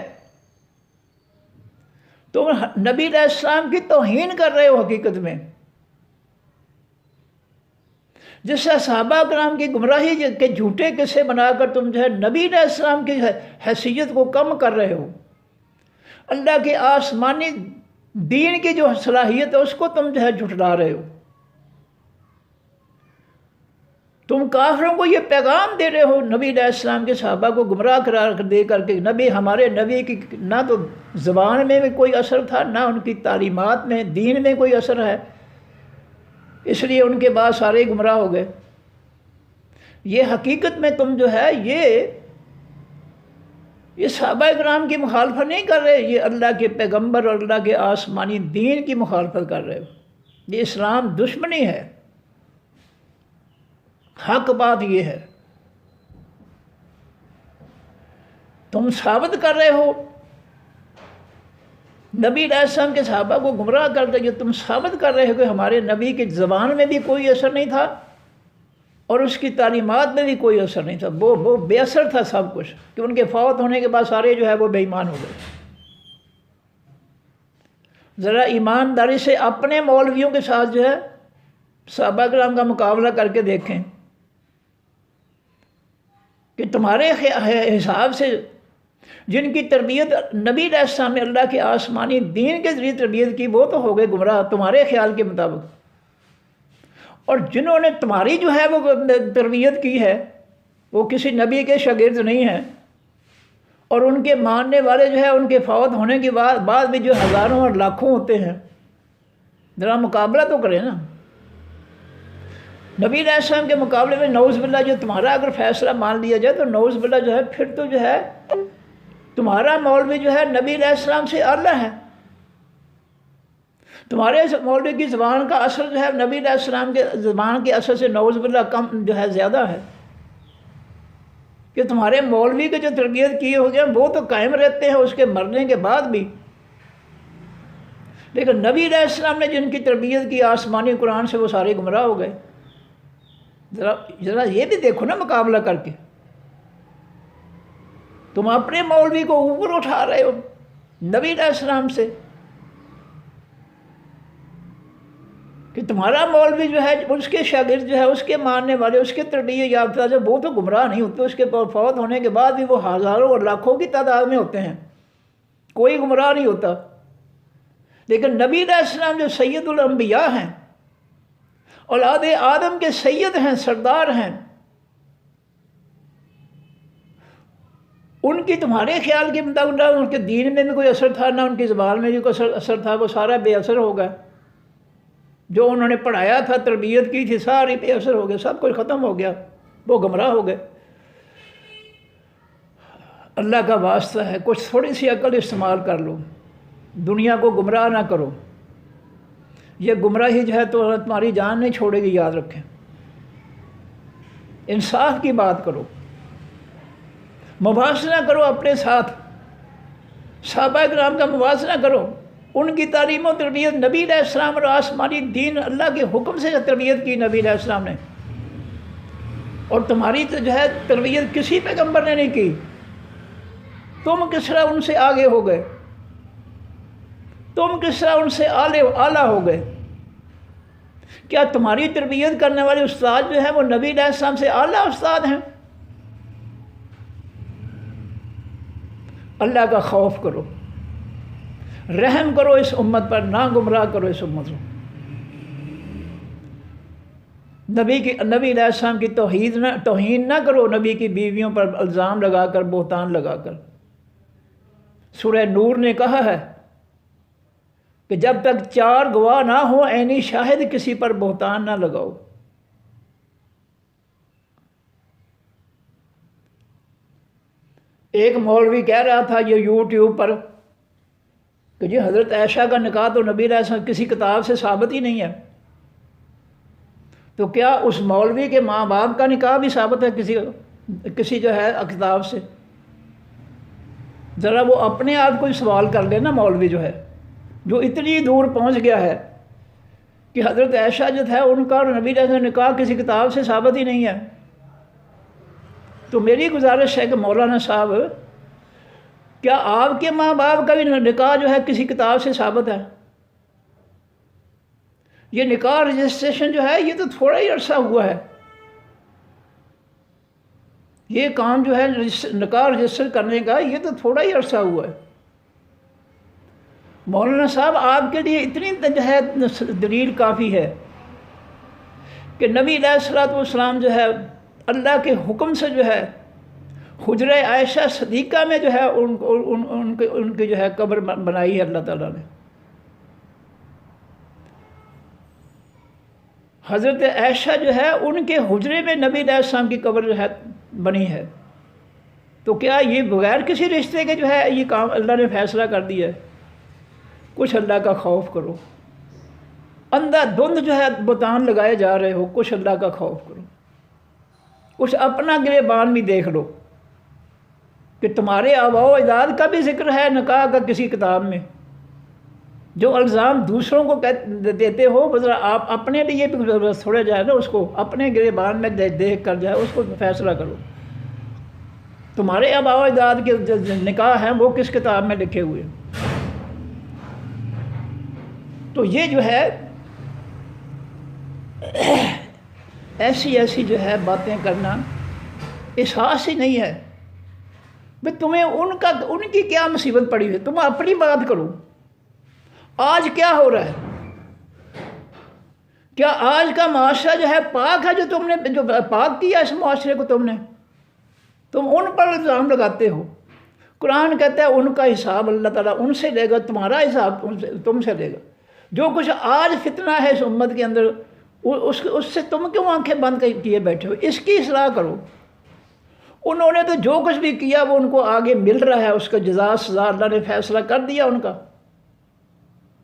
تم نبی علیہ السلام کی توہین کر رہے ہو حقیقت میں۔ جس سے صحابہ کرام کی گمراہی کے جھوٹے قصے بنا کر تم جو ہے نبی علیہ السلام کی حیثیت کو کم کر رہے ہو۔ اللہ کے آسمانی دین کی جو صلاحیت ہے اس کو تم جو ہے جھٹلا رہے ہو۔ تم کافروں کو یہ پیغام دے رہے ہو نبی علیہ السلام کے صحابہ کو گمراہ قرار دے کر کے ہمارے نبی کی نہ تو زبان میں بھی کوئی اثر تھا، نہ ان کی تعلیمات میں، دین میں کوئی اثر ہے، اس لیے ان کے بعد سارے گمراہ ہو گئے۔ یہ حقیقت میں تم جو ہے یہ صحابہ کرام کی مخالفت نہیں کر رہے، یہ اللہ کے پیغمبر اور اللہ کے آسمانی دین کی مخالفت کر رہے ہو۔ یہ اسلام دشمنی ہے۔ حق بات یہ ہے، تم ثابت کر رہے ہو نبی علیہ السلام کے صحابہ کو گمراہ کر کے، تم ثابت کر رہے ہو کہ ہمارے نبی کی زبان میں بھی کوئی اثر نہیں تھا اور اس کی تعلیمات میں بھی کوئی اثر نہیں تھا، وہ بے اثر تھا سب کچھ، کہ ان کے فوت ہونے کے بعد سارے جو ہے وہ بے ایمان ہو گئے۔ ذرا ایمانداری سے اپنے مولویوں کے ساتھ جو ہے صحابہ کرام کا مقابلہ کر کے دیکھیں کہ تمہارے حساب سے جن کی تربیت نبی علیہ السلام نے اللہ کے آسمانی دین کے ذریعے تربیت کی، وہ تو ہو گئے گمراہ تمہارے خیال کے مطابق، اور جنہوں نے تمہاری جو ہے وہ تربیت کی ہے وہ کسی نبی کے شاگرد نہیں ہیں، اور ان کے ماننے والے جو ہے ان کے فوت ہونے کے بعد بھی جو ہزاروں اور لاکھوں ہوتے ہیں، ذرا مقابلہ تو کریں نا۔ نبی علیہ السلام کے مقابلے میں نعوذ باللہ جو تمہارا اگر فیصلہ مان لیا جائے تو نعوذ باللہ جو ہے پھر تو جو ہے تمہارا مولوی جو ہے نبی علیہ السلام سے اعلیٰ ہے، تمہارے مولوی کی زبان کا اثر جو ہے نبی علیہ السلام کے زبان کے اثر سے نعوذ باللہ کم جو ہے زیادہ ہے، کہ تمہارے مولوی کے جو تربیت کیے ہو گئے وہ تو قائم رہتے ہیں اس کے مرنے کے بعد بھی، لیکن نبی علیہ السلام نے جن کی تربیت کی آسمانی قرآن سے وہ سارے گمراہ ہو گئے۔ ذرا یہ بھی دیکھو نا مقابلہ کر کے، تم اپنے مولوی کو اوپر اٹھا رہے ہو نبی علیہ السلام سے، کہ تمہارا مولوی جو ہے اس کے شاگرد جو ہے اس کے ماننے والے اس کے تربیت یافتہ جو وہ تو گمراہ نہیں ہوتے، اس کے فوت ہونے کے بعد بھی وہ ہزاروں اور لاکھوں کی تعداد میں ہوتے ہیں، کوئی گمراہ نہیں ہوتا۔ لیکن نبی علیہ السلام جو سید الانبیاء ہیں، اولاد آدم کے سید ہیں، سردار ہیں، ان کی تمہارے خیال کے مطابق نہ ان کے دین میں بھی کوئی اثر تھا، نہ ان کی زبان میں بھی کوئی اثر تھا، وہ سارا بے اثر ہو گیا۔ جو انہوں نے پڑھایا تھا، تربیت کی تھی، ساری بے اثر ہو گیا، سب کچھ ختم ہو گیا، وہ گمراہ ہو گئے۔ اللہ کا واسطہ ہے کچھ تھوڑی سی عقل استعمال کر لو، دنیا کو گمراہ نہ کرو، یہ گمراہی جو ہے تو تمہاری جان نہیں چھوڑے گی، یاد رکھیں۔ انصاف کی بات کرو، موازنہ کرو اپنے ساتھ، صحابہ کرام کا موازنہ کرو، ان کی تعلیم و تربیت نبی علیہ السلام اور آسمانی دین اللہ کے حکم سے تربیت کی نبی علیہ السلام نے، اور تمہاری جو ہے تربیت کسی پیغمبر نے نہیں کی۔ تم کس طرح ان سے آگے ہو گئے، تم کس طرح ان سے اعلیٰ ہو گئے؟ کیا تمہاری تربیت کرنے والے استاد جو ہیں وہ نبی علیہ السلام سے اعلیٰ استاد ہیں؟ اللہ کا خوف کرو، رحم کرو اس امت پر، نہ گمراہ کرو اس امت کو۔ نبی علیہ السلام کی توہین نہ کرو، نبی کی بیویوں پر الزام لگا کر، بہتان لگا کر۔ سورہ نور نے کہا ہے کہ جب تک 4 گواہ نہ ہوں عینی شاہد کسی پر بہتان نہ لگاؤ۔ ایک مولوی کہہ رہا تھا یہ یوٹیوب پر کہ جی حضرت عائشہ کا نکاح تو نبی علیہ السلام کسی کتاب سے ثابت ہی نہیں ہے، تو کیا اس مولوی کے ماں باپ کا نکاح بھی ثابت ہے کسی جو ہے کتاب سے؟ ذرا وہ اپنے آپ کو ہی سوال کر لے نا، مولوی جو ہے جو اتنی دور پہنچ گیا ہے کہ حضرت عائشہ جو ہے ان کا اور نبی علیہ السلام نکاح کسی کتاب سے ثابت ہی نہیں ہے۔ تو میری گزارش ہے کہ مولانا صاحب، کیا آپ کے ماں باپ کا بھی نکاح جو ہے کسی کتاب سے ثابت ہے؟ یہ نکاح رجسٹریشن جو ہے یہ تو تھوڑا ہی عرصہ ہوا ہے، یہ کام جو ہے نکاح رجسٹر کرنے کا یہ تو تھوڑا ہی عرصہ ہوا ہے۔ مولانا صاحب آپ کے لیے اتنی جو ہے دلیل کافی ہے کہ نبی علیہ الصلوۃ والسلام جو ہے اللہ کے حکم سے جو ہے حجرہ عائشہ صدیقہ میں جو ہے ان کی جو ہے قبر بنائی ہے اللہ تعالیٰ نے۔ حضرت عائشہ جو ہے ان کے حجرے میں نبی علیہ السلام کی قبر جو ہے بنی ہے، تو کیا یہ بغیر کسی رشتے کے جو ہے یہ کام اللہ نے فیصلہ کر دیا ہے؟ کچھ اللہ کا خوف کرو، اندھا دھند جو ہے بتان لگائے جا رہے ہو، کچھ اللہ کا خوف کرو، کچھ اپنا گریبان بھی دیکھ لو کہ تمہارے آباء و اجداد کا بھی ذکر ہے نکاح کا کسی کتاب میں؟ جو الزام دوسروں کو دیتے ہو ذرا آپ اپنے لیے بھی تھوڑا جائے نا، اس کو اپنے گریبان میں دیکھ کر جائے، اس کو فیصلہ کرو۔ تمہارے آباء و اجداد کے جو نکاح ہیں وہ کس کتاب میں لکھے ہوئے؟ تو یہ جو ہے ایسی جو ہے باتیں کرنا احساس ہی نہیں ہے۔ بھئی تمہیں ان کی کیا مصیبت پڑی ہے؟ تم اپنی بات کرو، آج کیا ہو رہا ہے؟ کیا آج کا معاشرہ جو ہے پاک ہے؟ جو تم نے جو پاک کیا اس معاشرے کو تم ان پر الزام لگاتے ہو۔ قرآن کہتا ہے ان کا حساب اللہ تعالیٰ ان سے لے گا، تمہارا حساب تم سے لے گا۔ جو کچھ آج فتنہ ہے اس امت کے اندر، اس سے تم کیوں آنکھیں بند کیے بیٹھے ہو؟ اس کی اصلاح کرو۔ انہوں نے تو جو کچھ بھی کیا وہ ان کو آگے مل رہا ہے، اس کا جزا سزا اللہ نے فیصلہ کر دیا ان کا۔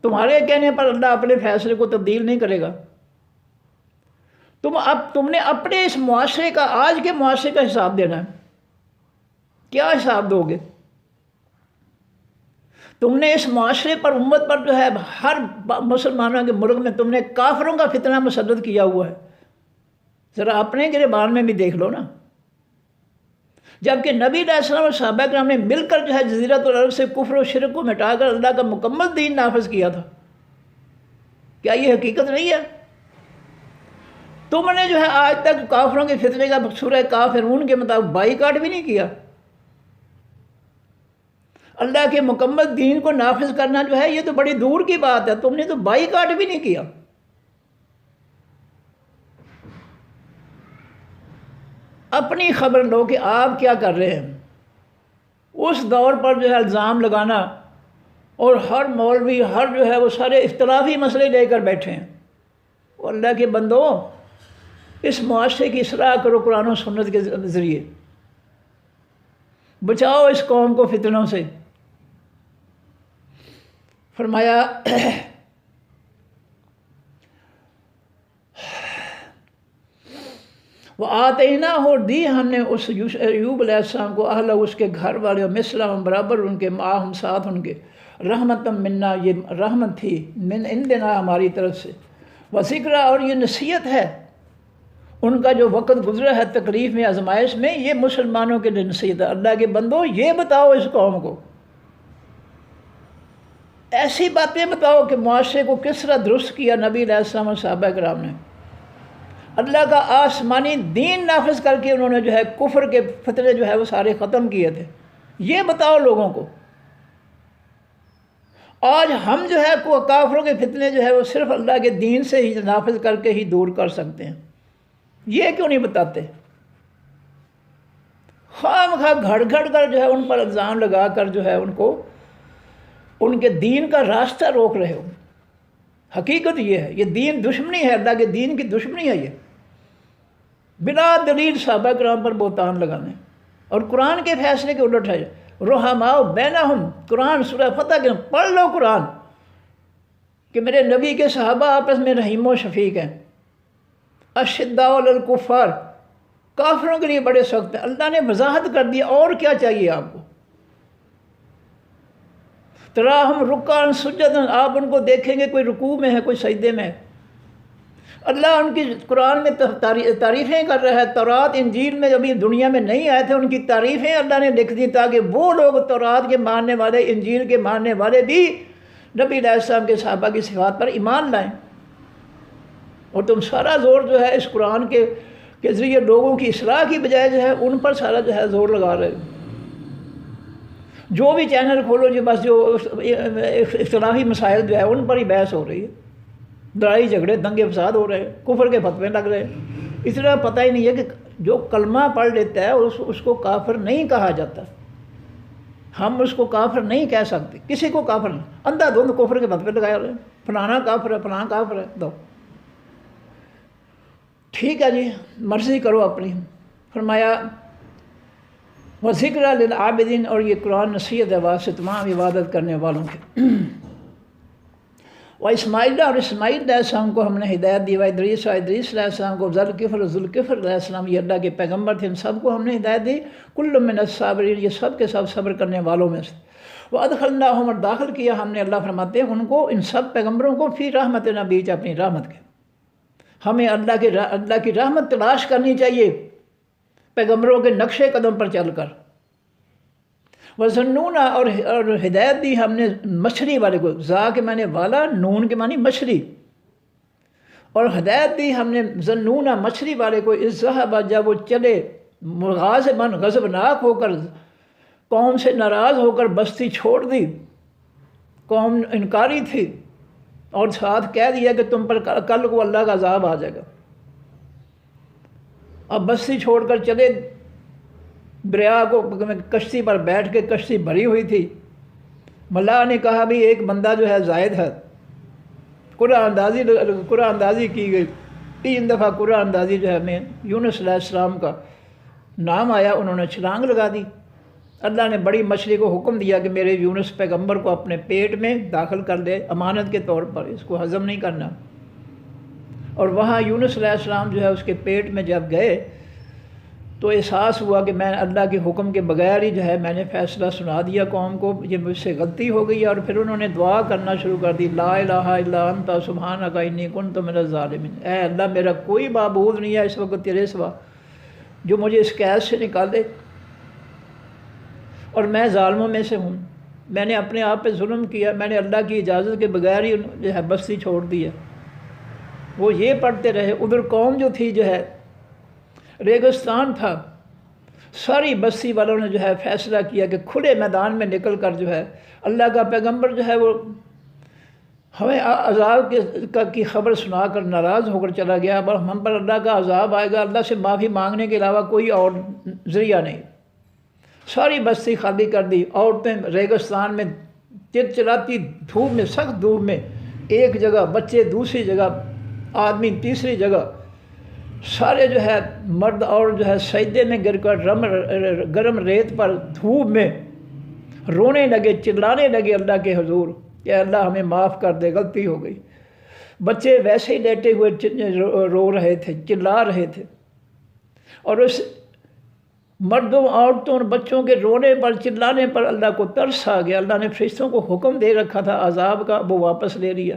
تمہارے کہنے پر اللہ اپنے فیصلے کو تبدیل نہیں کرے گا۔ تم نے اپنے اس معاشرے کا، آج کے معاشرے کا حساب دینا ہے۔ کیا حساب دو گے؟ تم نے اس معاشرے پر، امت پر جو ہے ہر مسلمانوں کے ملک میں تم نے کافروں کا فتنہ مسلط کیا ہوا ہے۔ ذرا اپنے گریبان میں بھی دیکھ لو نا۔ جبکہ نبی علیہ السلام اور صحابہ کرام نے مل کر جو ہے جزیرۃ العرب سے کفر و شرک کو مٹا کر اللہ کا مکمل دین نافذ کیا تھا۔ کیا یہ حقیقت نہیں ہے؟ تم نے جو ہے آج تک کافروں کے فتنے کا سورہ کافرون کے مطابق بائیکاٹ بھی نہیں کیا۔ اللہ کے مکمل دین کو نافذ کرنا جو ہے یہ تو بڑی دور کی بات ہے، تم نے تو بائیکاٹ بھی نہیں کیا۔ اپنی خبر لو کہ آپ کیا کر رہے ہیں۔ اس دور پر جو ہے الزام لگانا، اور ہر مولوی ہر جو ہے وہ سارے اختلافی مسئلے لے کر بیٹھے ہیں۔ اور اللہ کے بندو، اس معاشرے کی اصلاح کرو قرآن و سنت کے ذریعے، بچاؤ اس قوم کو فتنوں سے۔ فرمایا وہ آتینا ہو دی ہم نے اس ایوب علیہ السلام کو، اہل اس کے گھر والے، اور مثلا ہم برابر ان کے، معاہم ساتھ ان کے، رحمتم منا، یہ رحمت تھی، من عندنا ہماری طرف سے، و ذکرہ، اور یہ نصیحت ہے۔ ان کا جو وقت گزرا ہے تکلیف میں، آزمائش میں، یہ مسلمانوں کے لیے نصیحت ہے۔ اللہ کے بندو یہ بتاؤ اس قوم کو، ایسی باتیں بتاؤ کہ معاشرے کو کس طرح درست کیا نبی علیہ السلام اور صحابہ کرام نے، اللہ کا آسمانی دین نافذ کر کے انہوں نے جو ہے کفر کے فتنے جو ہے وہ سارے ختم کیے تھے۔ یہ بتاؤ لوگوں کو۔ آج ہم جو ہے کافروں کے فتنے جو ہے وہ صرف اللہ کے دین سے ہی نافذ کر کے ہی دور کر سکتے ہیں، یہ کیوں نہیں بتاتے؟ خواہ مخواہ گھڑ گھڑ کر جو ہے ان پر الزام لگا کر جو ہے ان کو، ان کے دین کا راستہ روک رہے ہو۔ حقیقت یہ ہے، یہ دین دشمنی ہے، اللہ کے دین کی دشمنی ہے۔ یہ بلا دلیل صحابہ کرام پر بہتان لگانے اور قرآن کے فیصلے کے الٹ ہے۔ رحماء بینہم، قرآن سورہ فتح کے پڑھ لو قرآن کہ میرے نبی کے صحابہ آپس میں رحیم و شفیق ہیں۔ اشداء علی الکفار، کافروں کے لیے بڑے سخت ہیں۔ اللہ نے وضاحت کر دی، اور کیا چاہیے آپ کو؟ تراہم رکعا سجدا، آپ ان کو دیکھیں گے کوئی رکوع میں ہے، کوئی سجدے میں ہے۔ اللہ ان کی قرآن میں تعریفیں کر رہا ہے۔ تورات انجیل میں ابھی دنیا میں نہیں آئے تھے، ان کی تعریفیں اللہ نے لکھ دی تاکہ وہ لوگ تورات کے ماننے والے، انجیل کے ماننے والے بھی نبی علیہ السلام کے صحابہ کی صفات پر ایمان لائیں۔ اور تم سارا زور جو ہے اس قرآن کے ذریعے لوگوں کی اصلاح کی بجائے جو ہے ان پر سارا جو ہے زور لگا رہے ہو۔ جو بھی چینل کھولو جو بس جو اختلافی مسائل جو ہے ان پر ہی بحث ہو رہی ہے، لڑائی جھگڑے دنگے فساد ہو رہے ہیں، کفر کے فتوے لگ رہے ہیں۔ اس طرح پتہ ہی نہیں ہے کہ جو کلمہ پڑھ لیتا ہے اس کو کافر نہیں کہا جاتا۔ ہم اس کو کافر نہیں کہہ سکتے، کسی کو کافر نہیں، اندھا دھند کفر کے فتوے لگائے رہے ہیں، فلانا کافر ہے، فلانا کافر ہے، دو ٹھیک ہے جی، مرضی کرو اپنی۔ فرمایا وذکر للعابدین، اور یہ قرآن نصیحت ہے واسطے تمام عبادت کرنے والوں کے۔ و اسماعیل، اور اسماعیل علیہ السلام کو ہم نے ہدایت دی، و ادریس، ادریس علیہ السلام کو، ذوالکفل علیہ السلام، یہ اللہ کے پیغمبر تھے، ان سب کو ہم نے ہدایت دی۔ کل من الصابرین، یہ سب کے سب صبر کرنے والوں میں سے۔ وادخلناہم، اور داخل کیا ہم نے، اللہ فرماتے ہیں ان کو، ان سب پیغمبروں کو، فی رحمتنا، بیچ اپنی رحمت کے۔ ہمیں اللہ کی رحمت تلاش کرنی چاہیے پیغمبروں کے نقش قدم پر چل کر۔ وَظَنُّونَ، اور ہدایت دی ہم نے مچھلی والے کو، ذا کے معنی والا، نون کے معنی مچھلی، اور ہدایت دی ہم نے ظنون مچھلی والے کو، اذ ذهب، جب وہ چلے، غاضباً، غضبناک ہو کر، قوم سے ناراض ہو کر بستی چھوڑ دی، قوم انکاری تھی، اور ساتھ کہہ دیا کہ تم پر کل کو اللہ کا عذاب آ جائے گا۔ اب بستی چھوڑ کر چلے دریا کو کشتی پر بیٹھ کے کشتی بھری ہوئی تھی. ملا نے کہا بھی ایک بندہ جو ہے زائد ہے. قرآن اندازی کی گئی. 3 دفعہ قرآن اندازی جو ہے میں یونس علیہ السلام کا نام آیا. انہوں نے چھلانگ لگا دی. اللہ نے بڑی مچھلی کو حکم دیا کہ میرے یونس پیغمبر کو اپنے پیٹ میں داخل کر دے امانت کے طور پر، اس کو ہضم نہیں کرنا. اور وہاں یونس علیہ السلام جو ہے اس کے پیٹ میں جب گئے تو احساس ہوا کہ میں اللہ کے حکم کے بغیر ہی جو ہے میں نے فیصلہ سنا دیا قوم کو، یہ مجھ سے غلطی ہو گئی. اور پھر انہوں نے دعا کرنا شروع کر دی، لا الہ الا انت سبحانک انی کنت من الظالمین. اے اللہ میرا کوئی معبود نہیں ہے اس وقت تیرے سوا جو مجھے اس قید سے نکال دے، اور میں ظالموں میں سے ہوں. میں نے اپنے آپ پہ ظلم کیا، میں نے اللہ کی اجازت کے بغیر ہی جو ہے بستی چھوڑ دی ہے. وہ یہ پڑھتے رہے. ادھر قوم جو تھی جو ہے ریگستان تھا. ساری بستی والوں نے جو ہے فیصلہ کیا کہ کھلے میدان میں نکل کر جو ہے اللہ کا پیغمبر جو ہے وہ ہمیں عذاب کی خبر سنا کر ناراض ہو کر چلا گیا. اب ہم پر اللہ کا عذاب آئے گا، اللہ سے معافی مانگنے کے علاوہ کوئی اور ذریعہ نہیں. ساری بستی خالی کر دی. عورتیں ریگستان میں چلاتی دھوپ میں، سخت دھوپ میں، ایک جگہ، بچے دوسری جگہ، آدمی تیسری جگہ، سارے جو ہے مرد اور جو ہے سجدے میں گر کر گرم ریت پر دھوپ میں رونے لگے، چلانے لگے اللہ کے حضور کہ اللہ ہمیں معاف کر دے، غلطی ہو گئی. بچے ویسے ہی لیٹے ہوئے رو رہے تھے، چلا رہے تھے. اور اس مردوں، عورتوں اور بچوں کے رونے پر، چلانے پر اللہ کو ترس آ گیا. اللہ نے فرشتوں کو حکم دے رکھا تھا عذاب کا، وہ واپس لے لیا.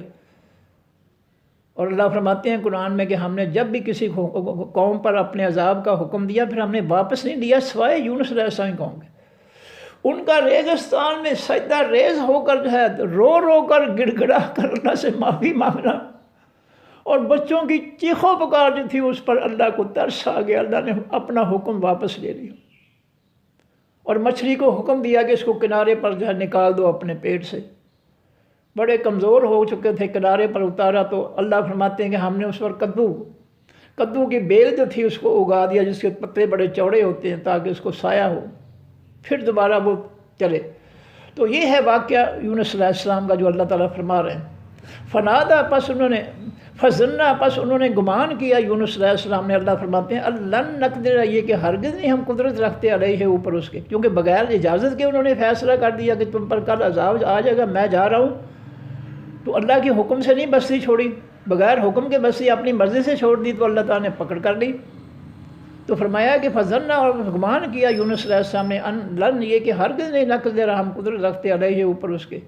اور اللہ فرماتے ہیں قرآن میں کہ ہم نے جب بھی کسی قوم پر اپنے عذاب کا حکم دیا پھر ہم نے واپس نہیں لیا سوائے یونس علیہ السلام قوم کے. ان کا ریگستان میں سجدہ ریز ہو کر جو ہے رو رو کر گڑ گڑا کر اللہ سے معافی مانگنا، اور بچوں کی چیخو پکار جو تھی اس پر اللہ کو ترس آ گیا. اللہ نے اپنا حکم واپس لے لیا اور مچھلی کو حکم دیا کہ اس کو کنارے پر جو ہے نکال دو اپنے پیٹ سے. بڑے کمزور ہو چکے تھے، کنارے پر اتارا تو اللہ فرماتے ہیں کہ ہم نے اس پر کدو کی بیل جو تھی اس کو اگا دیا، جس کے پتے بڑے چوڑے ہوتے ہیں تاکہ اس کو سایہ ہو، پھر دوبارہ وہ چلے. تو یہ ہے واقعہ یونس علیہ السلام کا جو اللہ تعالیٰ فرما رہے ہیں. فنادا پس انہوں نے گمان کیا یونس علیہ السلام نے. اللہ فرماتے ہیں اللہ نقدر، یہ کہ ہرگز نہیں ہم قدرت رکھتے علیہ اوپر اس کے، کیونکہ بغیر اجازت کے انہوں نے فیصلہ کر دیا کہ تم پر کل عذاب آ جائے گا، میں جا رہا ہوں. تو اللہ کے حکم سے نہیں بستی چھوڑی، بغیر حکم کے بستی اپنی مرضی سے چھوڑ دی تو اللہ تعالیٰ نے پکڑ کر لی. تو فرمایا کہ فظنّا، اور گمان کیا یونس علیہ السلام نے، لن، یہ کہ ہرگز نہیں نقدر ہم قدرت رکھتے علیہ اوپر اس کے.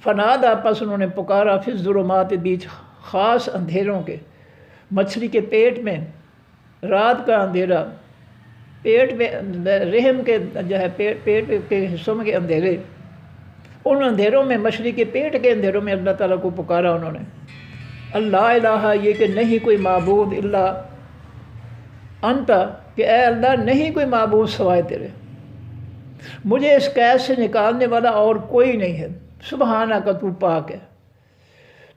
فنادا پس انہوں نے پکارا فی الظلمات، بیچ خاص اندھیروں کے، مچھلی کے پیٹ میں، رات کا اندھیرا، پیٹ میں، رحم کے جو ہے پیٹ کے حصوں میں کے اندھیرے، ان اندھیروں میں، مچھلی کے پیٹ کے اندھیروں میں اللہ تعالیٰ کو پکارا انہوں نے. اللہ الہ، یہ کہ نہیں کوئی معبود، الا انت، کہ اے اللہ نہیں کوئی معبود سوائے تیرے، مجھے اس قید سے نکالنے والا اور کوئی نہیں ہے. سبحانہ کا، تو پاک ہے،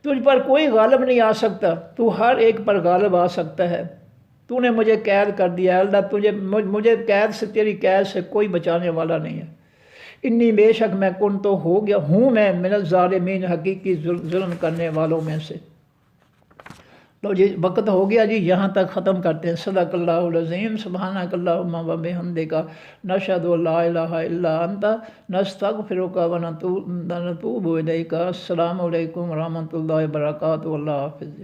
تجھ پر کوئی غالب نہیں آ سکتا، تو ہر ایک پر غالب آ سکتا ہے. تو نے مجھے قید کر دیا اللہ، مجھے قید سے، تیری قید سے کوئی بچانے والا نہیں ہے. انی، بے شک میں کن تو ہو گیا ہوں میں، من الظالمین، حقیقی ظلم کرنے والوں میں سے. تو جی وقت ہو گیا جی، یہاں تک ختم کرتے ہیں. صدق اللہ العظیم. سبحانک اللہم و بحمدک، نشہد ان لا الہ الا انت، نستغفرک و نتوب الیک. السلام علیکم ورحمۃ اللہ وبرکاتہ. اللہ حافظ.